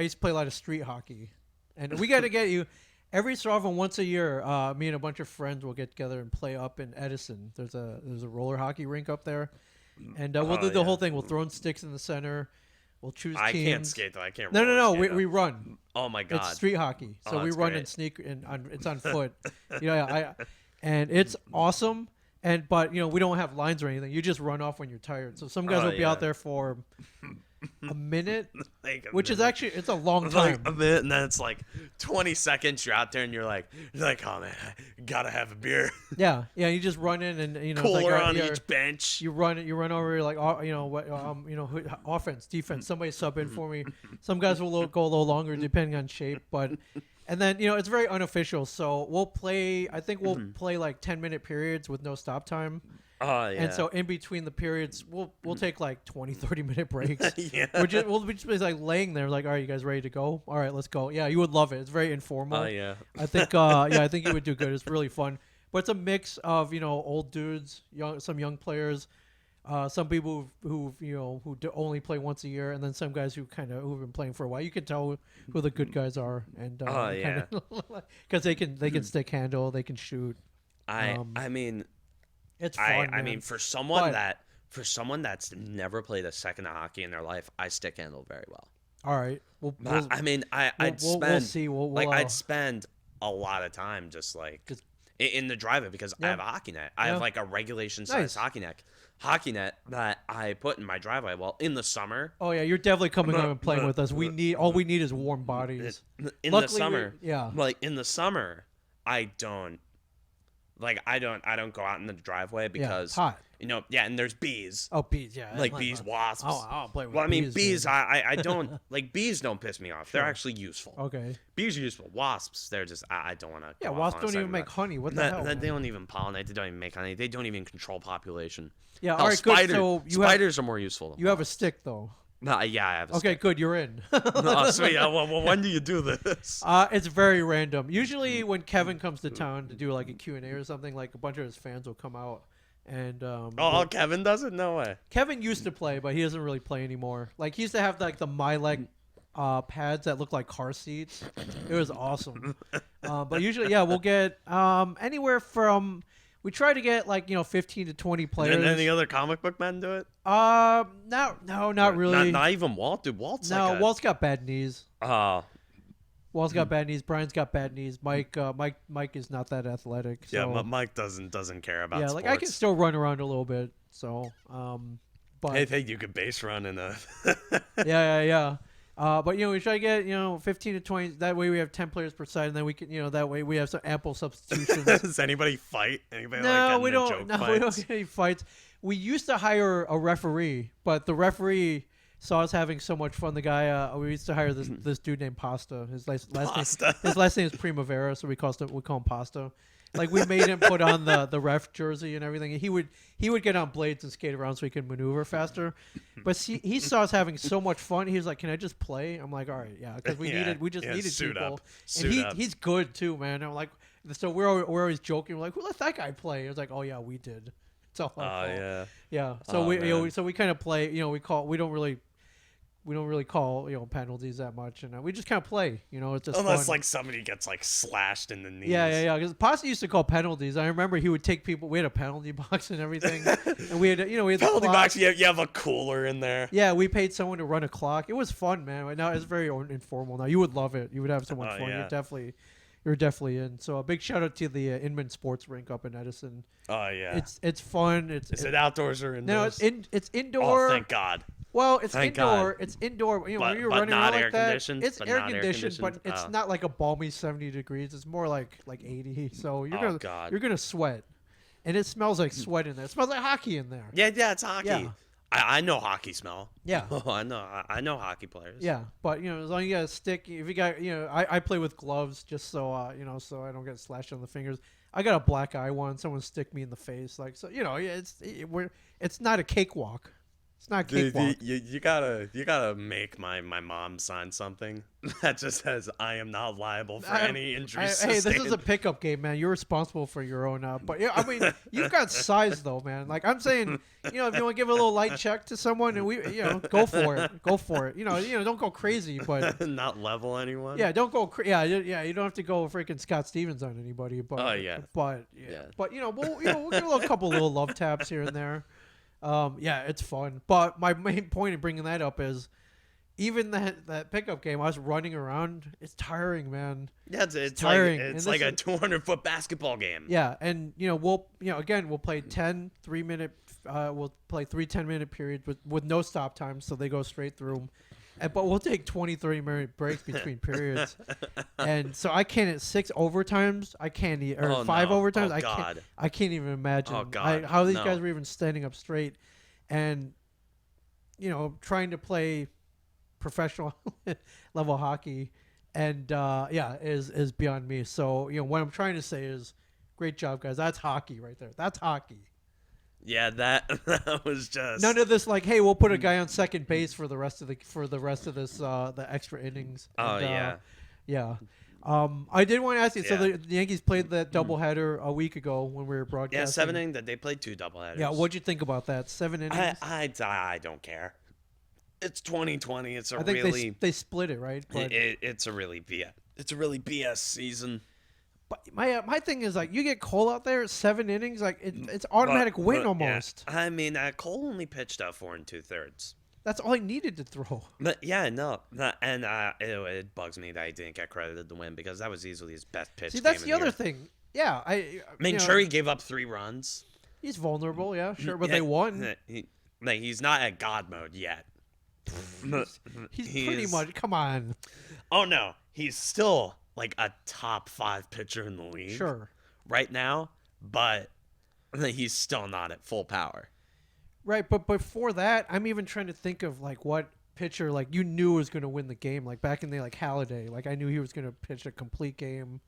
used to play a lot of street hockey, and we got to get you every so often, once a year. Me and a bunch of friends will get together and play up in Edison. There's a roller hockey rink up there, and we'll do the whole thing. We'll throw in sticks in the center. We'll choose teams. I can't skate though. I can't. No. We run. Oh my god. It's street hockey, so we run and sneak, and it's on foot. And it's awesome. But we don't have lines or anything. You just run off when you're tired. So some guys will be out there for a minute, which is actually it's a long time. Like a minute, and then it's like 20 seconds. You're out there, and you're like, oh man, I gotta have a beer. Yeah. You just run in, and cooler on each bench. You run over. You're like, offense, defense. Somebody sub in for me. Some guys will go a little longer depending on shape, but. And then it's very unofficial, so we'll play. I think we'll play like 10-minute periods with no stop time. Oh yeah. And so in between the periods, we'll take like 20-30-minute breaks. Yeah. We'll just be like laying there, like, all right, you guys ready to go? All right, let's go. Yeah, you would love it. It's very informal. Oh yeah. I think I think you would do good. It's really fun, but it's a mix of old dudes, some young players. Some people who only play once a year, and then some guys who've been playing for a while. You can tell who the good guys are, and because they can stick handle, they can shoot. I mean, it's fun. I mean, for someone that's never played a second of hockey in their life, I stick handle very well. All right. I'd spend a lot of time just like in the driveway because I have a hockey net. I have like a regulation size hockey net that I put in my driveway. Well, in the summer. Oh yeah, you're definitely coming home and playing with us. All we need is warm bodies. In the summer, like in the summer, I don't go out in the driveway because it's hot. And there's bees. Oh, bees, yeah. Like bees, wasps. Oh, I'll play with bees. Well, I mean, bees, I don't, like, bees don't piss me off. They're actually useful. Okay. Bees are useful. Wasps, they're just, I don't want to. Yeah, wasps don't even make honey. What the hell? They don't even pollinate. They don't even make honey. They don't even control population. Yeah, all right, good. So spiders are more useful. You have a stick, though. Yeah, I have a stick. Okay, good. You're in. Oh, sweet. Well, when do you do this? It's very random. Usually when Kevin comes to town to do like a Q&A or something, like a bunch of his fans will come out. And Kevin does it? No way. Kevin used to play, but he doesn't really play anymore. Like he used to have like the My Leg pads that look like car seats. It was awesome. But usually, we'll get anywhere from. We try to get 15 to 20 players. And any other comic book men do it? Not really. Not even Walt. Dude, Walt's Walt's got bad knees. Walt's got Hmm. bad knees. Brian's got bad knees. Mike is not that athletic. So. Yeah, but Mike doesn't care about sports. I can still run around a little bit. So, But Hey, you could base run in a. yeah. But we try to get 15 to 20. That way we have 10 players per side, and then we can that way we have some ample substitutions. Does anybody fight? Anybody No, like we getting don't. joke No, fights? we don't get any fights. We used to hire a referee, but the referee saw us having so much fun. The guy we used to hire this dude named Pasta. His last name is Primavera, so we call him Pasta. Like we made him put on the ref jersey and everything. And he would get on blades and skate around so he could maneuver faster. But he saw us having so much fun. He was like, "Can I just play?" I'm like, "All right, yeah," because we needed suit people. up. And he's good too, man. I'm like, so we're always joking. We're like, "Who let that guy play?" I was like, "Oh yeah, we did." It's all our fault. Yeah. So we kind of play. We don't really call penalties that much, and we just kind of play. It's just unless fun. like somebody gets like slashed in the knees. Yeah. Because Pasta used to call penalties. I remember he would take people. We had a penalty box and everything, and we had the Penalty clock. box. You have a cooler in there. Yeah, we paid someone to run a clock. It was fun, man. Now it's very informal. Now you would love it. You would have so much fun. Yeah. You're definitely in. So a big shout out to the Inman Sports Rink up in Edison. Oh yeah. It's fun. Is it outdoors or indoors? No, it's indoor. Oh, thank God. Well, it's Thank indoor. God. It's indoor. When you're but running not around air like that, conditioned? it's But air not air conditioned, but conditioned? it's Oh. not like a balmy 70 degrees. It's more like 80. So God. you're gonna sweat, and it smells like sweat in there. It smells like hockey in there. Yeah, it's hockey. Yeah. I know hockey smell. Yeah. Oh, I know hockey players. Yeah, but as long as you got a stick, if you got I play with gloves just so so I don't get slashed on the fingers. I got a black eye one. Someone stick me in the face, like so. It's not a cakewalk. It's not a cakewalk. You gotta make my mom sign something that just says I am not liable for any injuries. Hey, this is a pickup game, man. You're responsible for your own. But I mean, you've got size though, man. Like I'm saying, if you want to give a little light check to someone, and we, go for it. Go for it. Don't go crazy, but not level anyone. yeah, don't go. Yeah. You don't have to go freaking Scott Stevens on anybody. But Oh, yeah. But we'll give a couple little love taps here and there. Yeah, it's fun. But my main point in bringing that up is, even that pickup game, I was running around. It's tiring, man. Yeah, it's tiring. Like, it's like a 200-foot basketball game. Yeah, and we'll play 3-minute. We'll play 3 10-minute periods with no stop time, so they go straight through them. But we'll take 30-minute breaks between periods. And so I can't at 6 overtimes. I can't or 5 overtimes. I can't even imagine how these guys were even standing up straight, and trying to play professional level hockey, and is beyond me. So what I'm trying to say is, great job, guys. That's hockey right there. That's hockey. Yeah, that was just none of this like, hey, we'll put a guy on second base for the rest of this the extra innings. Oh, and, yeah. I did want to ask you. So Yeah. the Yankees played that doubleheader a week ago when we were broadcasting. Yeah, 7 innings. They played 2 doubleheaders. Yeah, what'd you think about that? 7 innings. I don't care. It's 2020. I think they split it, right? But it's a really BS season. But my thing is, like, you get Cole out there 7 innings, like it's automatic win almost. Yeah. I mean, Cole only pitched 4 2/3. That's all he needed to throw. But and it bugs me that he didn't get credited the win, because that was easily his best pitch. See, that's game the of other year. thing. Yeah, I mean, sure, he gave up 3 runs. He's vulnerable, yeah, sure, but they won. He's not at God mode yet. He's pretty much. Come on. Oh no, he's still like a top 5 pitcher in the league. Sure. Right now, but he's still not at full power. Right, but before that, I'm even trying to think of like what pitcher like you knew was going to win the game. Like back in the Halladay, like I knew he was going to pitch a complete game.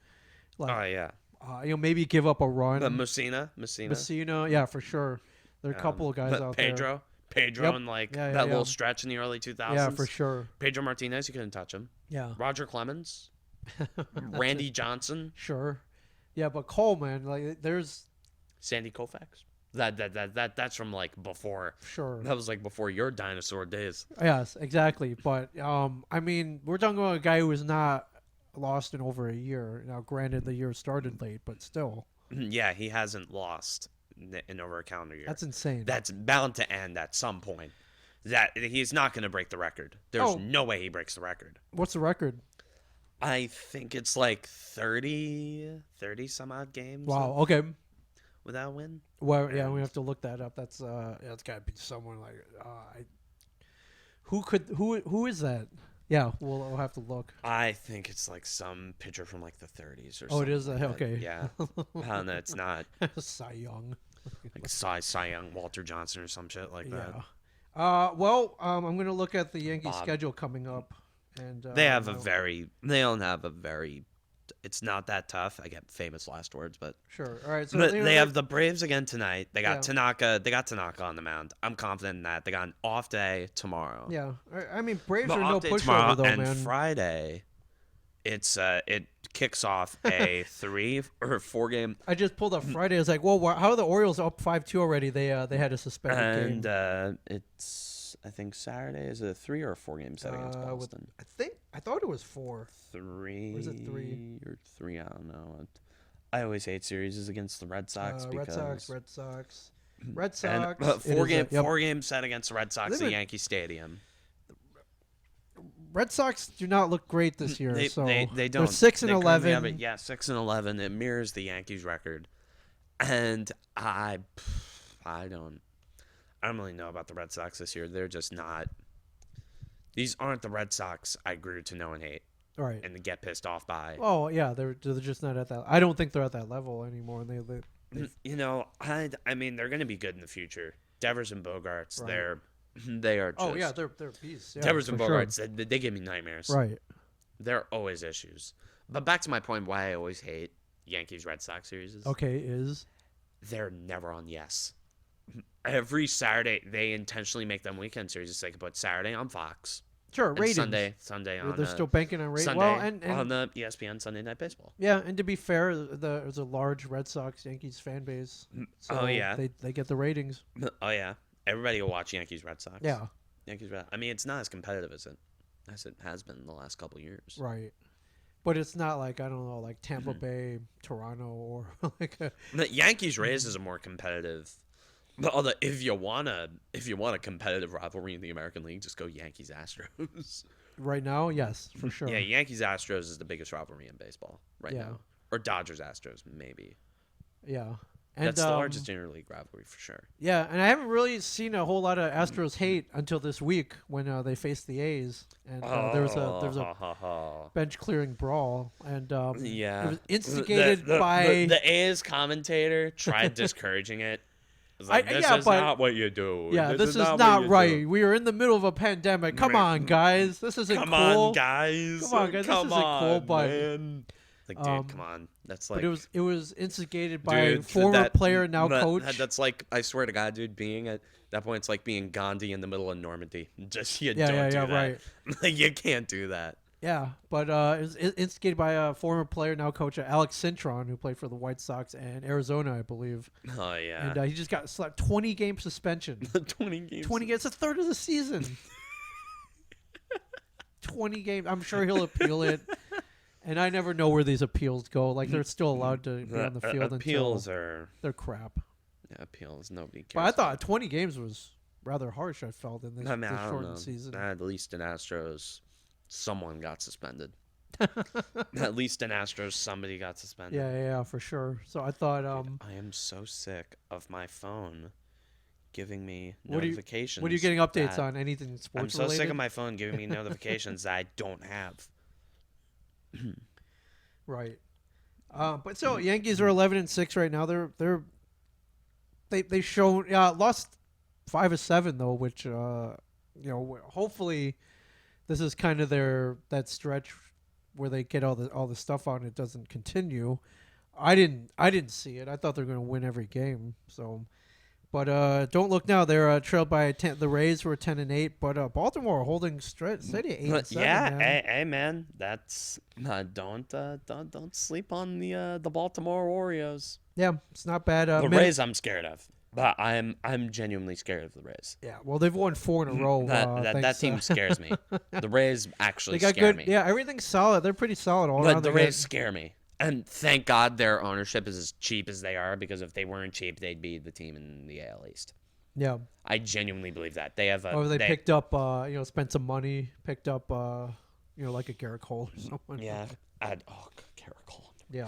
Like, Oh yeah. Maybe give up a run. Messina, yeah, for sure. There are a couple of guys out Pedro Yep. in Yeah, little stretch in the early 2000s. there. Yeah, for sure. Pedro Martinez, you couldn't touch him. Yeah. Roger Clemens, Randy Johnson, Sure. Yeah, but Cole, man, like there's Sandy Koufax. That's from like before. sure. That was like before your dinosaur days. Yes, exactly. But I mean, we're talking about a guy who was not lost in over a year. Now, granted, the year started late, but still. Yeah, he hasn't lost in over a calendar year. That's insane. That's bound to end at some point. That he's not going to break the record. There's no way he breaks the record. What's the record? I think it's like 30 some odd games. Wow. Okay. without a win. Well, yeah, we have to look that up. That's it's got to be someone like who is that? Yeah, we'll have to look. I think it's like some pitcher from like the 30s or something. Oh, it is like that. okay. Yeah, no, it's not Cy Young. like Cy Young, Walter Johnson, or some shit like that. Well, I'm gonna look at the Yankees Bob. schedule coming up, and They don't have a very. It's not that tough. I get famous last words, but sure. All right, so but they have the Braves again tonight. They got Yeah. Tanaka. They got Tanaka on the mound. I'm confident in that. They got an off day tomorrow. Yeah, I mean Braves But are no off day tomorrow, pushover though, and man. Friday, it kicks off a 3 or 4 game, I just pulled up Friday. I was like, well, how are the Orioles up 5-2 already? They had a suspended game. and it's I think Saturday is a 3 or 4 game set against Boston. I thought it was 4. 3 Or is it 3? or 3? I don't know. I always hate series against the Red Sox because Red Sox. and, It is a- 4 game set against the Red Sox at Limit. Yankee Stadium. Red Sox do not look great this year. They don't. They're 6 and They currently 11. have it- yeah, 6 and 11. It mirrors the Yankees record, and I don't really know about the Red Sox this year. They're just not. These aren't the Red Sox I grew to know and hate Right. and get pissed off by. Oh yeah, they're just not at that. I don't think they're at that level anymore. And they You know, I mean, they're going to be good in the future. Devers and Bogarts, Right. they are. Just, oh yeah, they're beasts. Yeah, Devers and for sure. Bogarts, they give me nightmares. Right. There are always issues. But back to my point, why I always hate Yankees Red Sox series is Okay, is they're never on yes. Every Saturday, they intentionally make them weekend series. It's like, but Saturday on Fox. sure And ratings. Sunday on They're still banking on ratings. Sunday Well, and on the ESPN Sunday Night Baseball. yeah, and to be fair, there's a large Red Sox Yankees fan base. So Oh, yeah. they get the ratings. Oh yeah, everybody will watch Yankees Red Sox. Yeah. Yankees Red. I mean, it's not as competitive as it has been in the last couple years. Right. But it's not like I don't know, like Tampa Bay, Toronto, or like The Yankees Rays is a more competitive. But although if you want a competitive rivalry in the American League, just go Yankees Astros. right now. Yes, for sure. Yeah, Yankees Astros is the biggest rivalry in baseball right Yeah. now. Or Dodgers Astros maybe. Yeah. And, That's the largest interleague rivalry for sure. Yeah, and I haven't really seen a whole lot of Astros hate until this week when they faced the A's, and there was a bench clearing brawl, and Yeah, it was instigated by the A's commentator tried discouraging it. It was like, this is but- not what you do. yeah, this is what not you right. do. We are in the middle of a pandemic. Come on, guys, this isn't Come cool. on, guys. Come on, guys, this isn't cool, but- man. Like, dude, come on. That's like, But it was instigated by a dude, former player, now that- coach. That's like, I swear to God, dude, being at that point, it's like being Gandhi in the middle of Normandy. Just you Yeah, don't yeah, do yeah, that. right. Like, you can't do that. Yeah, but it was instigated by a former player, now coach, Alex Cintron, who played for the White Sox and Arizona, I believe. Oh yeah. And he just got slapped 20-game suspension. 20 games. 20 games, a third of the season. 20 games. I'm sure he'll appeal it. And I never know where these appeals go. Like, they're still allowed to be on the field appeals until are they're crap. appeals. Nobody cares. But I thought 20 games was rather harsh, I felt, in this, I mean, this I don't shortened know. season. At least in Astros, someone got suspended. At least in Astros, somebody got suspended. Yeah, for sure. So I thought, I am so sick of my phone giving me What are you- notifications. what are you getting updates that- on? Anything sports I'm so related? sick of my phone giving me notifications that I don't have. Right. But so Yankees are 11-6 right now. They shown lost 5 of 7 though, which hopefully this is kind of that stretch where they get all the stuff out and it doesn't continue. I didn't see it. I thought they were going to win every game. So, but don't look now. They're trailed by 10. The Rays were 10-8, but Baltimore holding steady at 8-7. Yeah, man. hey man, that's don't sleep on the Baltimore Orioles. Yeah, it's not bad. The Rays, I'm scared of, but I'm genuinely scared of the Rays. Yeah, well, they've won 4 in a row. That team scares me. The Rays actually They got scare good. me. Yeah, everything's solid. They're pretty solid all But around. the They Rays scare me. And thank God their ownership is as cheap as they are, because if they weren't cheap, they'd be the team in the AL East. Yeah. I genuinely believe that. They have a. Or they picked up, spent some money, picked up, like a Garrett Cole or someone. Yeah. Garrett Cole. Yeah.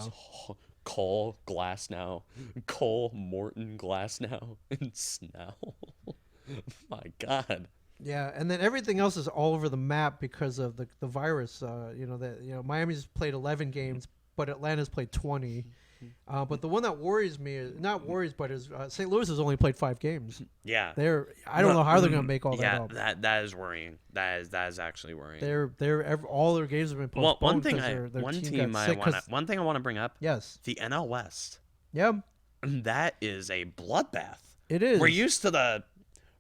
Cole, Glasnow, Cole, Morton, Glasnow, and Snell. My God. Yeah, and then everything else is all over the map because of the virus. Miami's played 11 games, but Atlanta's played 20. But the one that worries me is not worries, but is St. Louis has only played 5 games. Yeah. I don't know how they're gonna make all that up. That is worrying. That is actually worrying. All their games have been postponed. One thing I want to bring up. Yes. The NL West. Yeah. That is a bloodbath. It is. We're used to the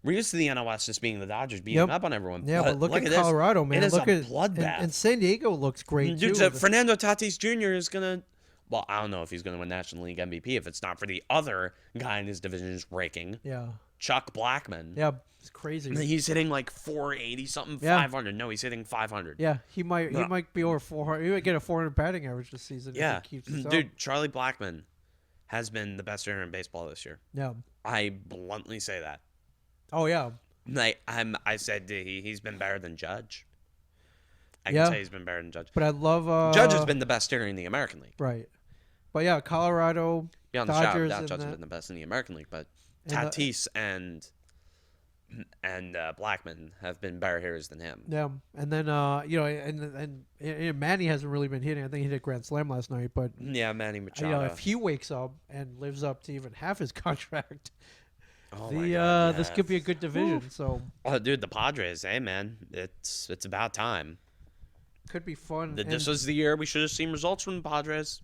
NL West just being the Dodgers beating up on everyone. Yeah, but look at Colorado, man. It is look a at bloodbath. And San Diego looks great Dude, too. Fernando Tatis Jr. is gonna. Well, I don't know if he's gonna win National League MVP if it's not for the other guy in his division who's raking. Yeah. Chuck Blackman. Yeah, it's crazy. He's hitting like 480 something, Yeah. 500. No, he's hitting 500. Yeah, he might be over 400. He might get a 400 batting average this season. Yeah, if he keeps this up. dude, Charlie Blackman has been the best hitter in baseball this year. Yeah. I bluntly say that. Oh yeah. I said he's been better than Judge. I Yeah. can say he's been better than Judge. But I love Judge has been the best hitter in the American League. right. But yeah, Colorado, Beyond the Dodgers, shot, Judge has been the best in the American League, but Tatis and Blackman have been better hitters than him. yeah, and then and Manny hasn't really been hitting. I think he hit a grand slam last night, but Yeah, Manny Machado. if he wakes up and lives up to even half his contract, Oh my God, this yeah. could be a good division. So Oh, dude, the Padres, hey man, it's about time. could be fun. This was the year we should have seen results from the Padres.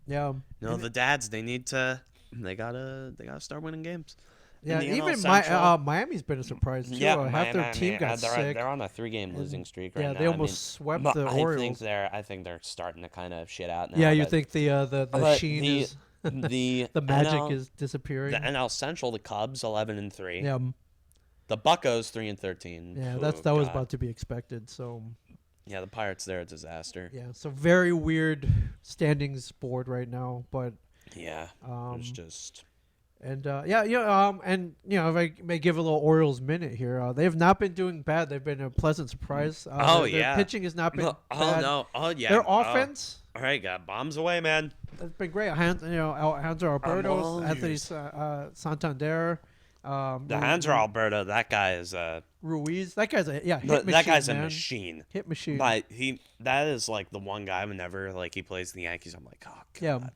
Yeah. The dads, they gotta start winning games. Yeah, In the NL even Central- Miami's been a surprise too. Yeah, Half their team got sick. They're on a 3-game losing streak right Yeah, now. they almost swept the Orioles. I think they're starting to kind of shit out now. Yeah, you but think the sheen is the the magic NL is disappearing. The NL Central, the Cubs 11-3. Yeah, The Buccos 3-13. yeah, Oh, that was God. about to be expected. So Yeah, the Pirates, they're a disaster. yeah, so very weird standings board right now, but Yeah, it's just. and if I may give a little Orioles minute here, they have not been doing bad. They've been a pleasant surprise. Their pitching has not been bad. No! Oh yeah! Their offense. All right, got bombs away, man. It's been great. Alejandro Alberto, Anthony Santander. The Hanser Alberto, that guy is Ruiz. That guy's a hit machine. that guy's man. a machine. Hit machine. But that is like the one guy whenever like he plays the Yankees, I'm like, oh God. Yeah.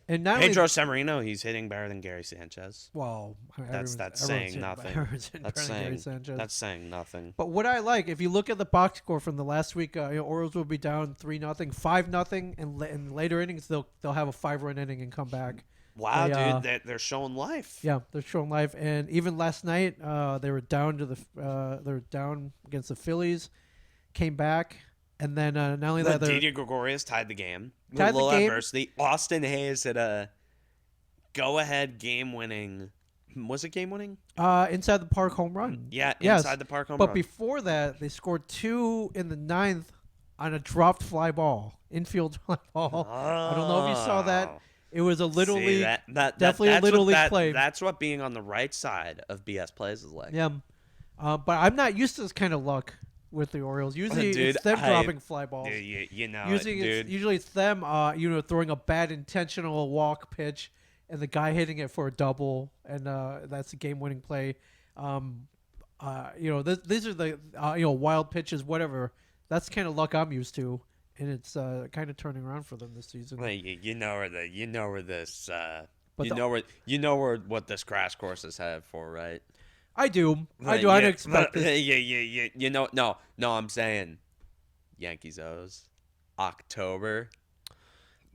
And now Pedro Severino, he's hitting better than Gary Sanchez. well, That's saying nothing. That's saying nothing. But what I like, if you look at the box score from the last week, Orioles will be down 3-0, 5-0, and in later innings they'll have a 5-run inning and come back. Wow, dude, they're showing life. Yeah, they're showing life, and even last night they were down against the Phillies, came back, and then not only that, Didi Gregorius tied the game. Tied the game. Adversity. Austin Hayes hit a go-ahead game-winning. Was it game-winning? inside the park home run. Yeah, Yes. inside the park home But run. before that, they scored 2 in the 9th on a dropped fly ball, infield fly ball. I don't know if you saw that. It was a little See, league, that- definitely that's a little what league play. That's what being on the right side of BS plays is like. Yeah, but I'm not used to this kind of luck with the Orioles. Usually Dude, it's them dropping fly balls. Dude, you know Usually it's them, throwing a bad intentional walk pitch, and the guy hitting it for a double, and that's a game-winning play. These are the wild pitches, whatever. That's the kind of luck I'm used to, and it's kind of turning around for them this season. You know what this crash course is headed for, right? I do. I don't expect this. No, I'm saying Yankees O's October.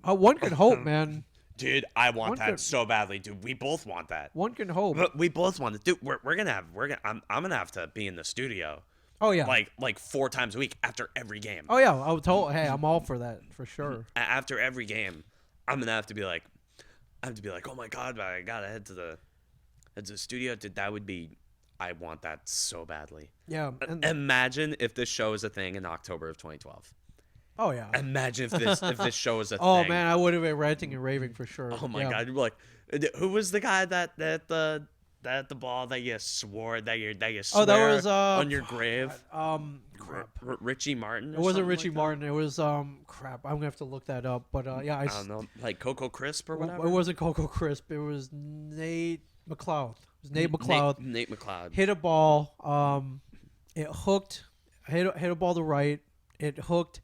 One can hope, man. Dude, I want One that could- so badly, dude. We both want that. One can hope. We both want it, dude. I'm gonna have to be in the studio Oh yeah. like 4 times a week after every game. Oh yeah. I was told. Hey, I'm all for that for sure. After every game, I'm gonna have to be like, oh my God, but I gotta head to the studio. Dude, that would be. I want that so badly. Yeah. Imagine if this show is a thing in October of 2012. Oh yeah. Imagine if this show is a Oh thing. man, I would have been ranting and raving for sure. Oh my Yeah. God, you'd be like, who was the guy that that the ball that you swore that you Oh, swear that was on your grave? crap. Richie Martin. It Or wasn't something Richie like Martin. It was crap. I'm gonna have to look that up. But yeah, that? I don't know, like Coco Crisp or whatever. it wasn't Coco Crisp. It was Nate McLeod. It was Nate McLeod. Nate McLeod. Hit a ball. It hooked. Hit a ball to right. It hooked,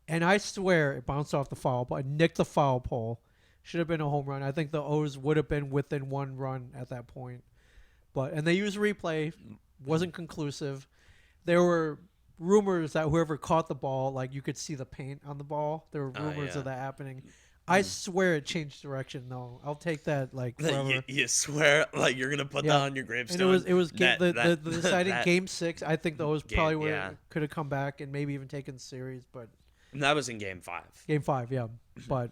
and I swear it bounced off the foul, but it nicked the foul pole. Should have been a home run. I think the O's would have been within one run at that point. And they used replay. Wasn't conclusive. There were rumors that whoever caught the ball, like you could see the paint on the ball. There were rumors of that happening. I swear it changed direction though. I'll take that like forever. You swear like you're gonna put that on your gravestone. And it was the deciding game 6. I think those probably would could have come back and maybe even taken the series, but that was in game 5. Game 5, yeah. But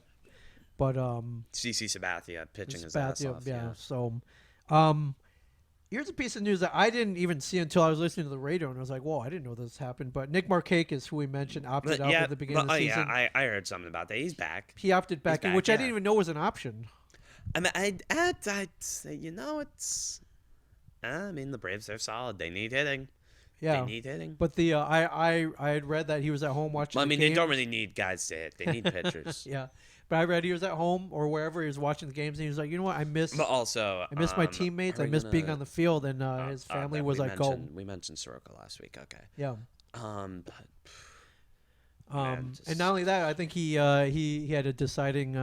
CC Sabathia pitching his ass off. Yeah. So here's a piece of news that I didn't even see until I was listening to the radio, and I was like, "Whoa, I didn't know this happened." But Nick Markakis, who we mentioned, opted out at the beginning of the season. Yeah, I heard something about that. He's back. He opted back in, which I didn't even know was an option. I mean, I'd say, it's. I mean, the Braves, they're solid. They need hitting. Yeah, they need hitting. But I had read that he was at home watching. Well, I mean, they don't really need guys to hit. They need pitchers. Yeah. But I read he was at home or wherever he was watching the games, and he was like, you know what, I miss my teammates. I miss being on the field, and his family was like, "Go." We mentioned Soroka last week. Okay. Yeah. And not only that, I think he had a deciding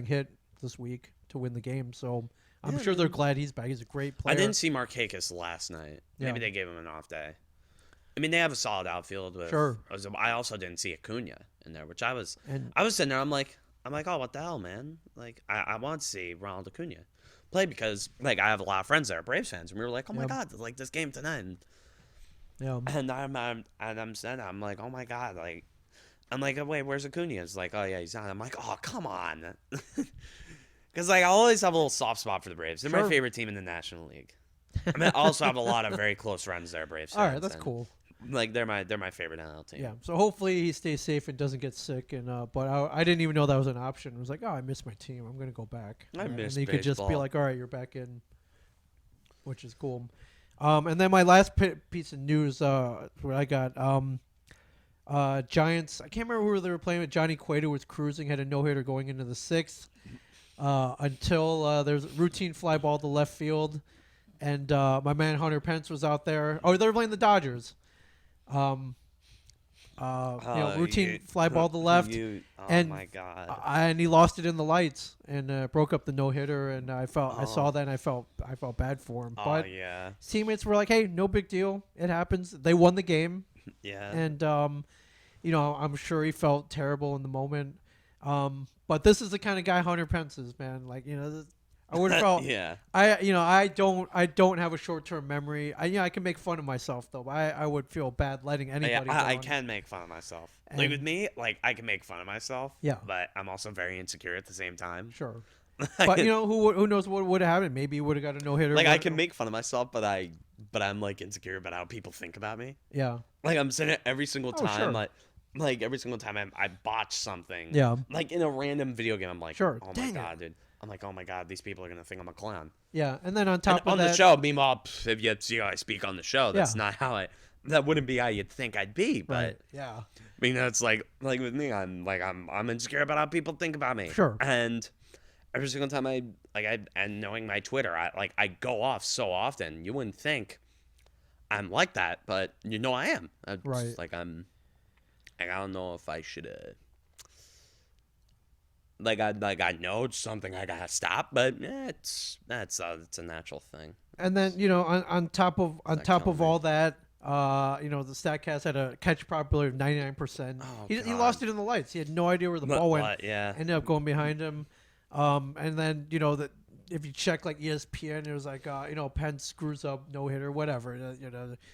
hit this week to win the game. So I'm sure they're glad he's back. He's a great player. I didn't see Markakis last night. Maybe they gave him an off day. I mean, they have a solid outfield. Sure. I also didn't see Acuna in there, which I was sitting there. I'm like, oh, what the hell, man? Like, I want to see Ronald Acuna play because, like, I have a lot of friends that are Braves fans, and we were like, oh my god, like this game tonight. And I'm saying, I'm like, oh my god, like, I'm like, oh, wait, where's Acuna? It's like, oh yeah, he's not. I'm like, oh come on, because like I always have a little soft spot for the Braves. They're my favorite team in the National League. I mean, I also have a lot of very close friends that are Braves fans. All right, that's cool. Like they're my favorite NL team. Yeah. So hopefully he stays safe and doesn't get sick. And but I didn't even know that was an option. I was like, oh, I miss my team. I'm gonna go back. I miss And you could just be baseball. like, all right, you're back in, which is cool. And then my last piece of news, what I got, Giants. I can't remember who they were playing with. Johnny Cueto was cruising, had a no hitter going into the 6th. Until there's a routine fly ball to left field, and my man Hunter Pence was out there. Oh, they were playing the Dodgers. Routine fly ball to left, my god! And he lost it in the lights and broke up the no hitter. And I saw that, and I felt bad for him. But his teammates were like, "Hey, no big deal. It happens." They won the game. Yeah. And I'm sure he felt terrible in the moment. But this is the kind of guy Hunter Pence is, man. Like, I would have felt. Yeah. I don't have a short-term memory. I can make fun of myself though. I would feel bad letting anybody. I can make fun of myself. Like with me, like I can make fun of myself. Yeah. But I'm also very insecure at the same time. Sure. But who knows what would have happened? Maybe he would have got a no-hitter. Like I can make fun of myself, but I'm like insecure about how people think about me. Yeah. Like I'm saying it every single time. Sure. Like every single time I botch something. Yeah. Like in a random video game, I'm like, sure. Oh my god, dude. I'm like, oh my god, these people are gonna think I'm a clown. Yeah, and then on top of that, the show, meanwhile, if you see how I speak on the show, that's not how that wouldn't be how you'd think I'd be. But right. Yeah, I mean, that's like with me, I'm insecure about how people think about me. Sure. And every single time and knowing my Twitter, I go off so often. You wouldn't think I'm like that, but I am. Right. Like I don't know if I should. I know it's something I gotta stop, but it's a natural thing. And then on top of all that, the Statcast had a catch probability of 99%. He lost it in the lights. He had no idea where the ball went. Yeah. Ended up going behind him. And then that if you check like ESPN, it was like Pence screws up no hitter, whatever.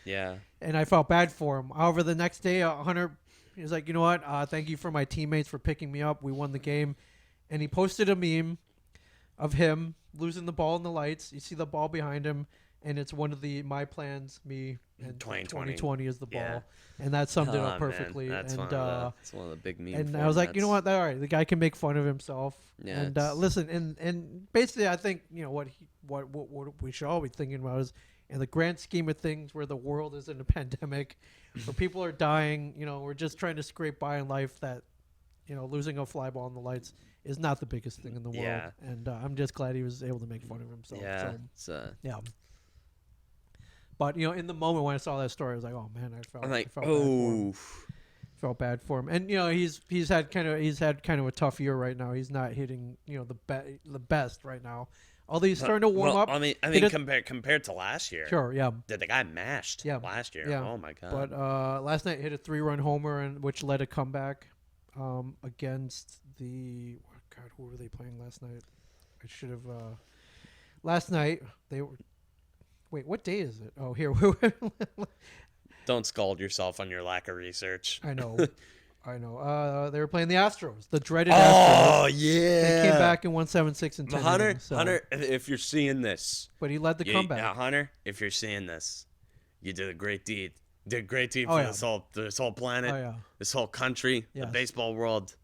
Yeah. And I felt bad for him. However, the next day, Hunter, he was like, you know what? Thank you for my teammates for picking me up. We won the game. And he posted a meme of him losing the ball in the lights. You see the ball behind him, and it's one of my plans, me, and 2020 is the ball. Yeah. And that summed it up perfectly. That's one of the big memes. And I was like, you know what? All right, the guy can make fun of himself. Yeah, and listen, and basically, I think what what we should all be thinking about is, in the grand scheme of things, where the world is in a pandemic, where people are dying, we're just trying to scrape by in life. That losing a fly ball in the lights is not the biggest thing in the world. Yeah. And I'm just glad he was able to make fun of himself. Yeah. Yeah. But in the moment when I saw that story, I was like, oh man, I felt bad for him. And he's had kind of a tough year right now. He's not hitting the best right now. Although he's starting to warm up. I mean, compared to last year. Sure, yeah. The guy mashed last year. Yeah. Oh my god. But last night hit a 3-run homer, which led a comeback against the who were they playing last night? I should have. Last night they were. Wait, what day is it? Oh, here. Don't scald yourself on your lack of research. I know. They were playing the Astros, the dreaded Astros. Oh, yeah. They came back and won 7-6 and 10. Hunter, if you're seeing this. But he led the comeback. Yeah, Hunter, if you're seeing this, you did a great deed. You did a great deed for this whole planet, this whole country, the baseball world.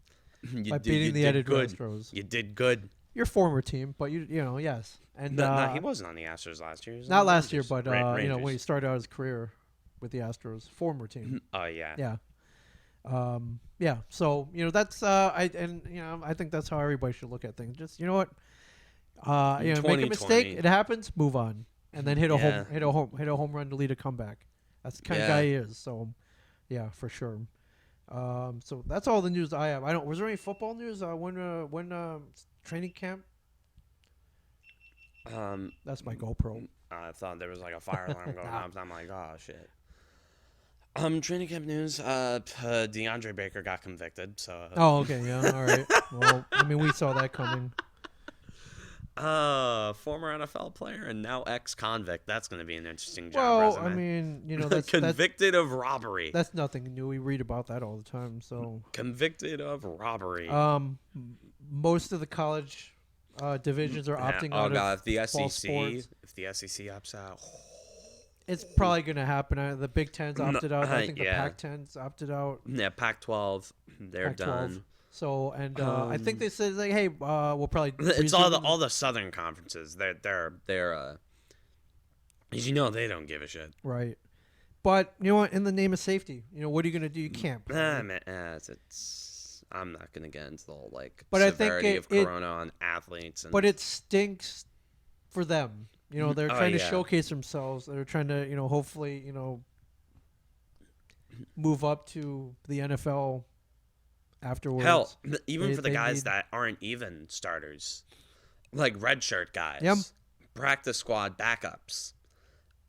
By beating the edited Astros. You did good. Your former team, but yes. And no, he wasn't on the Astros last year. Not last year, but when he started out his career with the Astros, former team. Oh yeah. Yeah. Yeah. So that's I think that's how everybody should look at things. Just what, make a mistake, it happens, move on, and then hit a home run to lead a comeback. That's the kind of guy he is. So, yeah, for sure. So that's all the news I have. Was there any football news? When training camp? That's my GoPro. I thought there was like a fire alarm going off. I'm like, oh shit. Training camp news. DeAndre Baker got convicted. So. Oh, okay, yeah, all right. Well, I mean, we saw that coming. Former NFL player and now ex-convict. That's going to be an interesting job. Well, resume. I mean, that's convicted of robbery. That's nothing new. We read about that all the time. So convicted of robbery. Most of the college divisions are opting out of fall sports. If the SEC opts out. It's probably going to happen. The Big Ten's opted out. I think the Pac-10's opted out. Yeah, Pac-12, they're done. So I think they said like, hey, we'll probably. It's all the Southern conferences. They're as they don't give a shit. Right, but you know what? In the name of safety, what are you going to do? You can't. I'm not going to get into the whole severity of Corona on athletes. But it stinks for them. They're trying to showcase themselves. They're trying to, hopefully, move up to the NFL afterwards. Hell, even for the guys that aren't even starters, like redshirt guys, practice squad backups,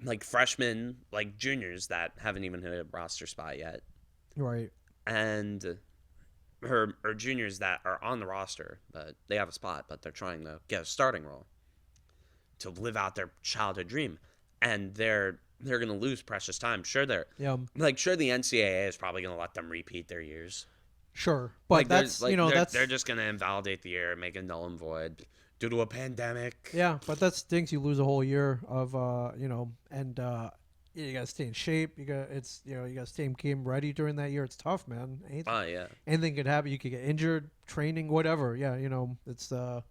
like freshmen, like juniors that haven't even hit a roster spot yet. Right. And or juniors that are on the roster, but they have a spot, but they're trying to get a starting role to live out their childhood dream, and they're going to lose precious time. Sure, the NCAA is probably going to let them repeat their years. Sure, but they're just going to invalidate the year, make it null and void due to a pandemic. Yeah, but that stinks. You lose a whole year of and you got to stay in shape. You got to stay game ready during that year. It's tough, man. Anything could happen. You could get injured, training, whatever. Yeah, it's tough.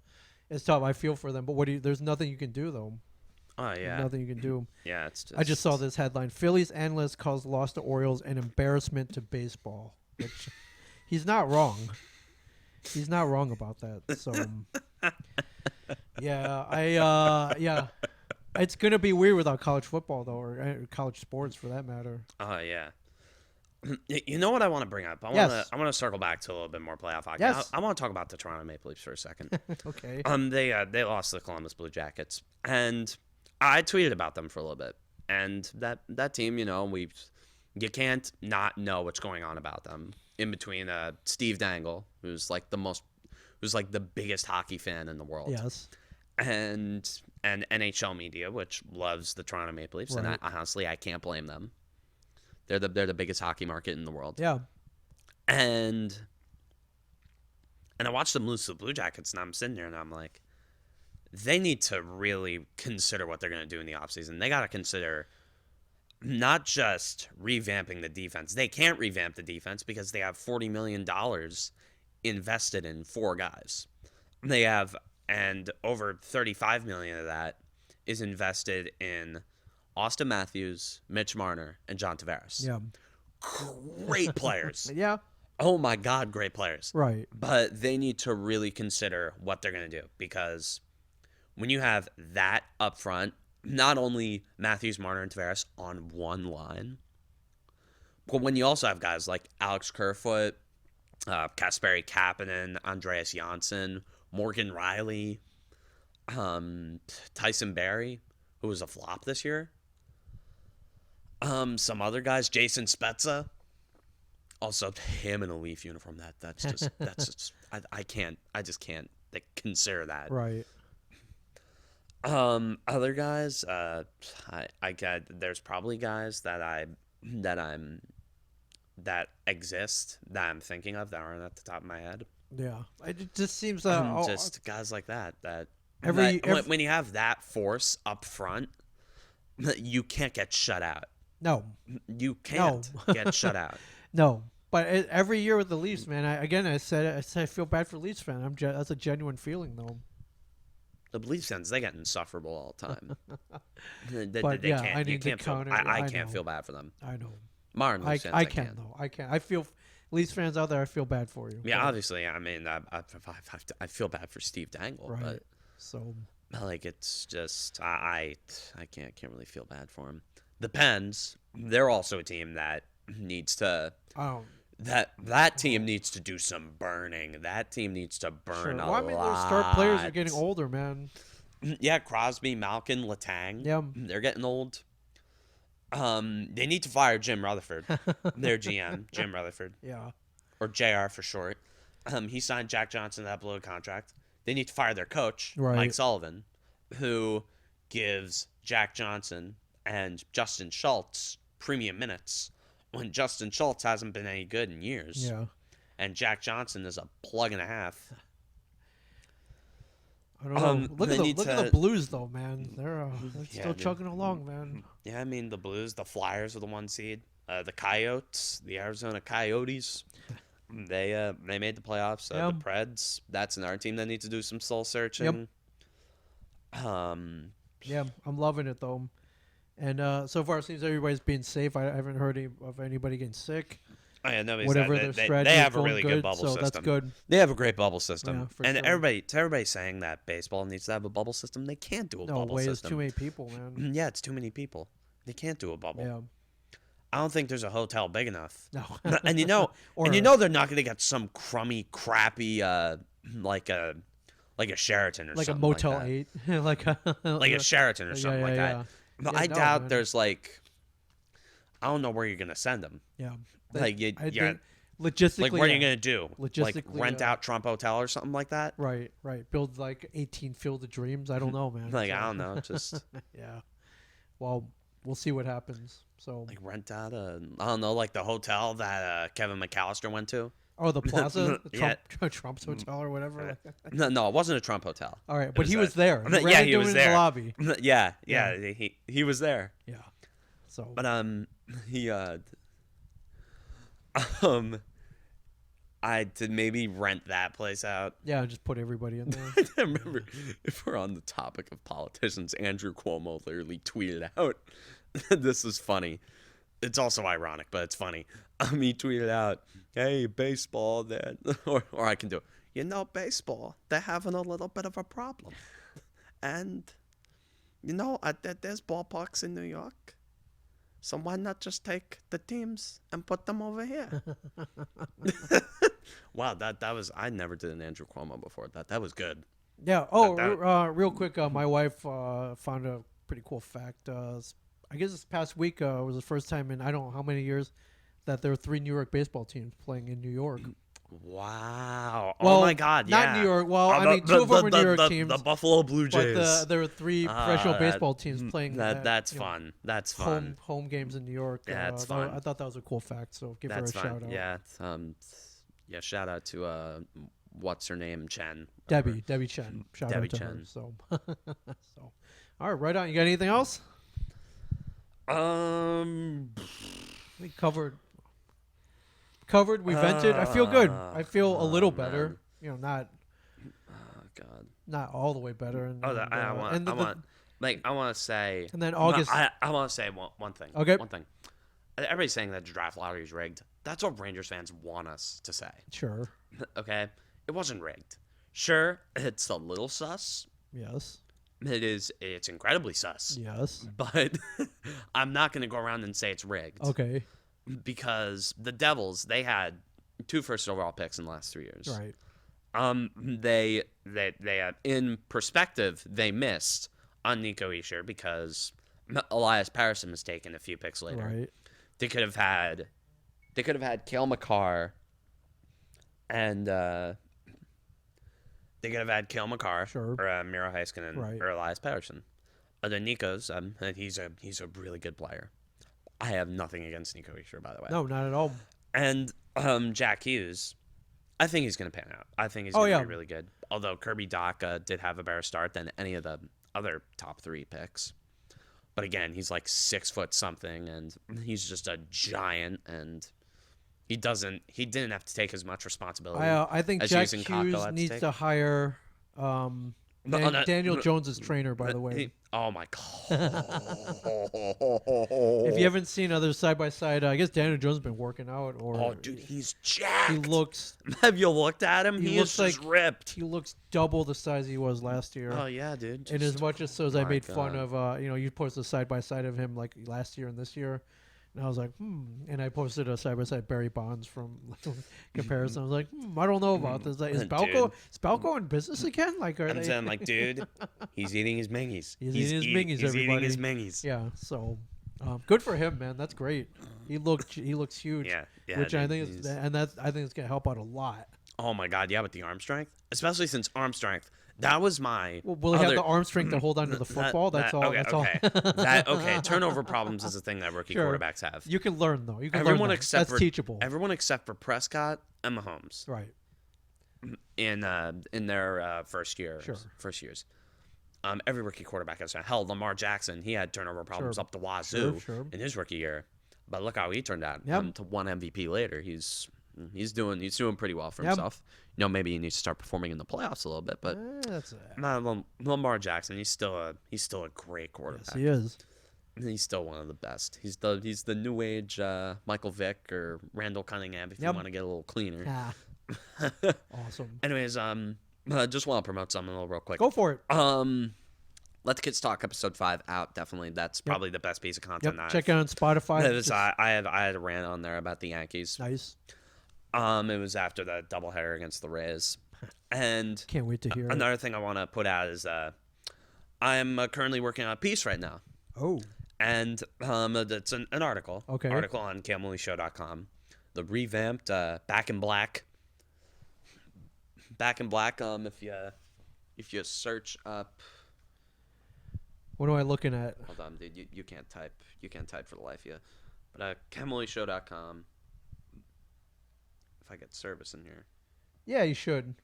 I feel for them, but there's nothing you can do though. Oh yeah, nothing you can do. Yeah, it's just. I just saw this headline: Phillies analyst calls loss to Orioles an embarrassment to baseball. Which he's not wrong. He's not wrong about that. So yeah, it's gonna be weird without college football though, or college sports for that matter. Oh yeah. You know what I want to bring up? I want to circle back to a little bit more playoff hockey. Yes. I want to talk about the Toronto Maple Leafs for a second. Okay. They lost to the Columbus Blue Jackets, and I tweeted about them for a little bit. And that team, you can't not know what's going on about them. In between Steve Dangle, who's like the biggest hockey fan in the world. Yes. And NHL media, which loves the Toronto Maple Leafs, right. And honestly, I can't blame them. They're the biggest hockey market in the world. Yeah. And I watched them lose to the Blue Jackets, and I'm sitting there, and I'm like, they need to really consider what they're going to do in the offseason. They got to consider not just revamping the defense. They can't revamp the defense because they have $40 million invested in 4 guys. They have, and over $35 million of that is invested in Austin Matthews, Mitch Marner, and John Tavares. Yeah. Great players. Yeah. Oh my God, great players. Right. But they need to really consider what they're going to do, because when you have that up front, not only Matthews, Marner, and Tavares on one line, but when you also have guys like Alex Kerfoot, Kasperi Kapanen, Andreas Janssen, Morgan Riley, Tyson Barrie, who was a flop this year, some other guys, Jason Spezza, also him in a Leaf uniform. That's just I just can't consider that. Right. Other guys, I got, there's probably guys that exist that I'm thinking of that aren't at the top of my head. Yeah. It just seems Just guys like that every when you have that force up front, you can't get shut out. no. You can't get shut out. No. But every year with the Leafs, man, I said I feel bad for Leafs fan. That's a genuine feeling, though. The Leafs fans, they get insufferable all the time. they yeah, can't. I need You can't to feel. counter. I know. can't feel bad for them. I know. Martin Leafs fans, I can though. I can. I feel Leafs fans out there. I feel bad for you. Yeah, but, obviously. I mean, I feel bad for Steve Dangle, right. but So like, it's just I can't really feel bad for him. The Pens, they're also a team that needs to. That team needs to do some burning. That team needs to burn a lot. I mean, those star players are getting older, man. Yeah, Crosby, Malkin, Letang. Yeah. They're getting old. They need to fire Jim Rutherford, their GM, Jim Rutherford. Yeah. Or JR for short. He signed Jack Johnson to that below contract. They need to fire their coach, Right. Mike Sullivan, who gives Jack Johnson and Justin Schultz premium minutes when Justin Schultz hasn't been any good in years. Yeah. And Jack Johnson is a plug and a half. I don't know. Look at the Blues, though, man. They're still chugging along, man. Yeah, I mean, the Blues, the Flyers are the 1 seed. The Coyotes, the Arizona Coyotes, they made the playoffs. The Preds, that's another team that needs to do some soul searching. Yep. Yeah, I'm loving it, though. And so far, it seems everybody's being safe. I haven't heard of anybody getting sick. Oh, yeah, Whatever their strategy, they have a going really good bubble so system. That's good. They have a great bubble system. Yeah, for and sure. everybody saying that baseball needs to have a bubble system, they can't do a No bubble way, system. there's too many people, man. Yeah, it's too many people. They can't do a bubble. Yeah. I don't think there's a hotel big enough. No. and you know they're not going to get some crummy, crappy like a Sheraton or like a something Motel like that. 8, like a Sheraton or something like that. But Yeah, I no, doubt man. there's like, I don't know where you're gonna send them. Yeah. Like I yeah, think logistically. like what are you yeah. gonna do? Like Logistically, rent out Trump Hotel or something like that? Right. Build like 18 Field of Dreams. I don't know, man. Like So- I don't know, just Yeah. Well, we'll see what happens. So. like rent out I don't know, like the hotel that Kevin McAllister went to. Oh, the Plaza, the Yeah. Trump's hotel or whatever. No, it wasn't a Trump hotel. All right, but was he a- was there. Yeah, he into was it in there. the lobby. Yeah, Yeah. he was there. Yeah. So. But he I did maybe rent that place out. Yeah, just put everybody in there. I remember, if we're on the topic of politicians, Andrew Cuomo literally tweeted out, this is funny. It's also ironic, but it's funny. He tweeted out, hey, baseball, or I can do it. Baseball, they're having a little bit of a problem. And, there's ballparks in New York. So why not just take the teams and put them over here? Wow, that was, I never did an Andrew Cuomo before. That was good. Yeah. Oh, real quick, my wife found a pretty cool fact. I guess this past week was the first time in I don't know how many years that there were 3 New York baseball teams playing in New York. Wow. Well, oh my God, yeah. Not New York. Well, I mean, 2 of them were New York teams. The Buffalo Blue But Jays. there were 3 professional baseball teams playing. That's fun. That's fun. Home games in New York. Yeah, it's fun. I thought that was a cool fact. So give That's her a fun. shout out. Yeah. Shout out to what's her name, Chen. Debbie Chen. Shout Debbie out to Chen. her. So, all right, right on. You got anything else? We covered. We vented. I feel good. I feel a little better. man. Not Oh God. not all the way better. And, I want like I want to say, And then August. I want to say one thing. Okay. One thing. Everybody's saying that the draft lottery is rigged. That's what Rangers fans want us to say. Sure. Okay, it wasn't rigged. Sure, it's a little sus. Yes. It's incredibly sus. Yes. But I'm not going to go around and say it's rigged. Okay. Because the Devils, they had 2 first overall picks in the last 3 years. Right. They in perspective, they missed on Nico Hischier because Elias Pettersson was taken a few picks later. Right. They could have had Cale Makar and they could have had Cale Makar Sure. or Miro Heiskanen Right. or Elias Pettersson. Then Nico's he's a really good player. I have nothing against Nico Hischier, by the way. No, not at all. And Jack Hughes, I think he's going to pan out. I think he's going to be really good. Although Kirby Dach did have a better start than any of the other top 3 picks. But again, he's like 6 foot something, and he's just a giant, and he didn't have to take as much responsibility. I think as Jack using Kakko Hughes had needs to hire Daniel Jones's trainer, by the way. Oh my god! If you haven't seen other side by side, I guess Daniel Jones has been working out. Oh, dude, he's jacked. He looks. Have you looked at him? He looks is just ripped. He looks double the size he was last year. Oh yeah, dude. And as much as I made fun God. of, you posted a side by side of him like last year and this year, and I was like, and I posted a side by side Barry Bonds from comparison. I was like, I don't know about this. Like, is Balco in business again? Like, are I'm they? saying, like, dude, he's eating his mingies. He's eating his mingies, He's everybody. eating his mingies. Yeah. So, good for him, man. That's great. He looks huge. Yeah. Which I dude, think I think it's gonna help out a lot. Oh my god, yeah, with the arm strength, especially since arm strength. That was my. Well, will he have the arm strength to hold onto the football? That's all. Okay, That's okay. all. Okay. Turnover problems is a thing that rookie Sure. quarterbacks have. You can learn though. You can Everyone learn except that's for teachable. Everyone except for Prescott and Mahomes Right. in their first years. Every rookie quarterback has hell. Lamar Jackson, he had turnover problems Sure. up the wazoo Sure. in his rookie year, but look how he turned out. Yep. To 1 MVP later, he's doing pretty well for Yep. himself. Maybe he needs to start performing in the playoffs a little bit, but That's Lamar Jackson, he's still a great quarterback. yes, he is. He's still one of the best. He's the new age Michael Vick or Randall Cunningham if you want to get a little cleaner. Ah. Awesome. Anyways, I just want to promote something a little real quick. Go for it. Let the Kids Talk episode 5 out. Definitely, that's probably the best piece of content. Check it out on Spotify. I had a rant on there about the Yankees. Nice. It was after the doubleheader against the Rays, and Can't wait to hear it. another thing I want to put out is I'm currently working on a piece right now. Oh. And it's an article. Okay. Article on CamWoolleyShow.com. The revamped Back in Black. Back in Black. If you search up. What am I looking at? Hold on, dude. You can't type. You can't type for the life of you. But CamWoolleyShow.com. If I get service in here. Yeah, you should.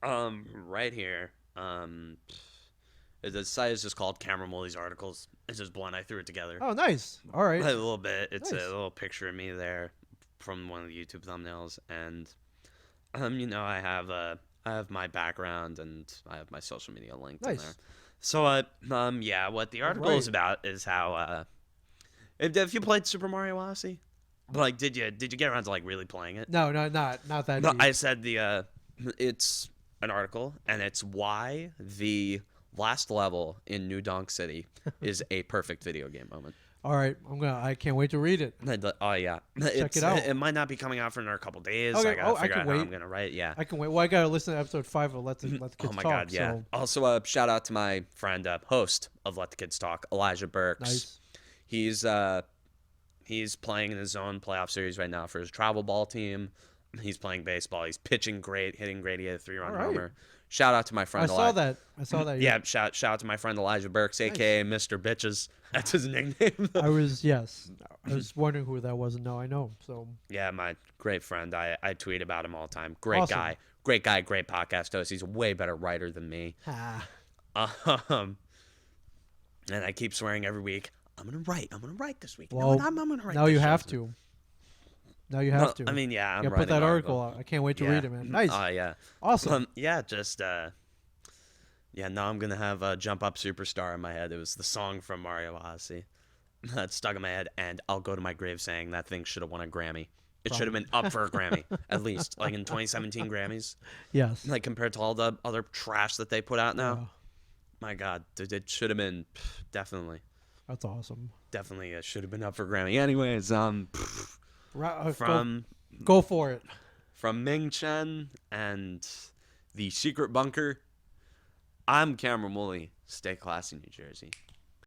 Right here. The site is just called Cameron Woolley's Articles. It's just blunt. I threw it together. Oh, nice. All right. A little bit. It's Nice. a little picture of me there from one of the YouTube thumbnails, and I have my background and I have my social media linked in Nice. there. So what the article is about is how if you played Super Mario Odyssey, like did you get around to like really playing it? No, not that. No, deep. I said it's an article, and it's why the last level in New Donk City is a perfect video game moment. All right. I can't wait to read it. Oh yeah, Check it out. It might not be coming out for another couple days. Okay. I gotta figure I out can how wait. I'm gonna write. Yeah. I can wait. Well, I gotta listen to episode 5 of Let the Kids Oh my Talk. god, yeah. So. Also, shout out to my friend, host of Let the Kids Talk, Elijah Burks. Nice. He's playing in his own playoff series right now for his travel ball team. He's playing baseball. He's pitching great, hitting great. He had a 3-run All right. homer. Shout out to my friend. I saw that. Yeah, shout out to my friend Elijah Burks, aka Mr. Bitches. That's his nickname. I was wondering who that was, and now I know. So Yeah, my great friend. I tweet about him all the time. Great Awesome. guy, great podcast host. He's a way better writer than me. And I keep swearing every week, I'm gonna write this week. Well, I'm gonna write. now this you show. have to. Now you have to. I mean, yeah, I'm yeah, writing put that an article out. I can't wait to read it, man. Nice. Oh yeah. Awesome. Yeah, just Yeah, now I'm gonna have a Jump Up Superstar in my head. It was the song from Mario Odyssey that stuck in my head, and I'll go to my grave saying that thing should have won a Grammy. It should have been up for a Grammy, at least, like in 2017 Grammys. Yes. Like compared to all the other trash that they put out now. Yeah, My God, it should have been definitely, that's awesome. definitely it should have been up for Grammy. Anyways, from Go for it. from Ming Chen and the Secret Bunker, I'm Cameron Woolley. Stay classy, New Jersey.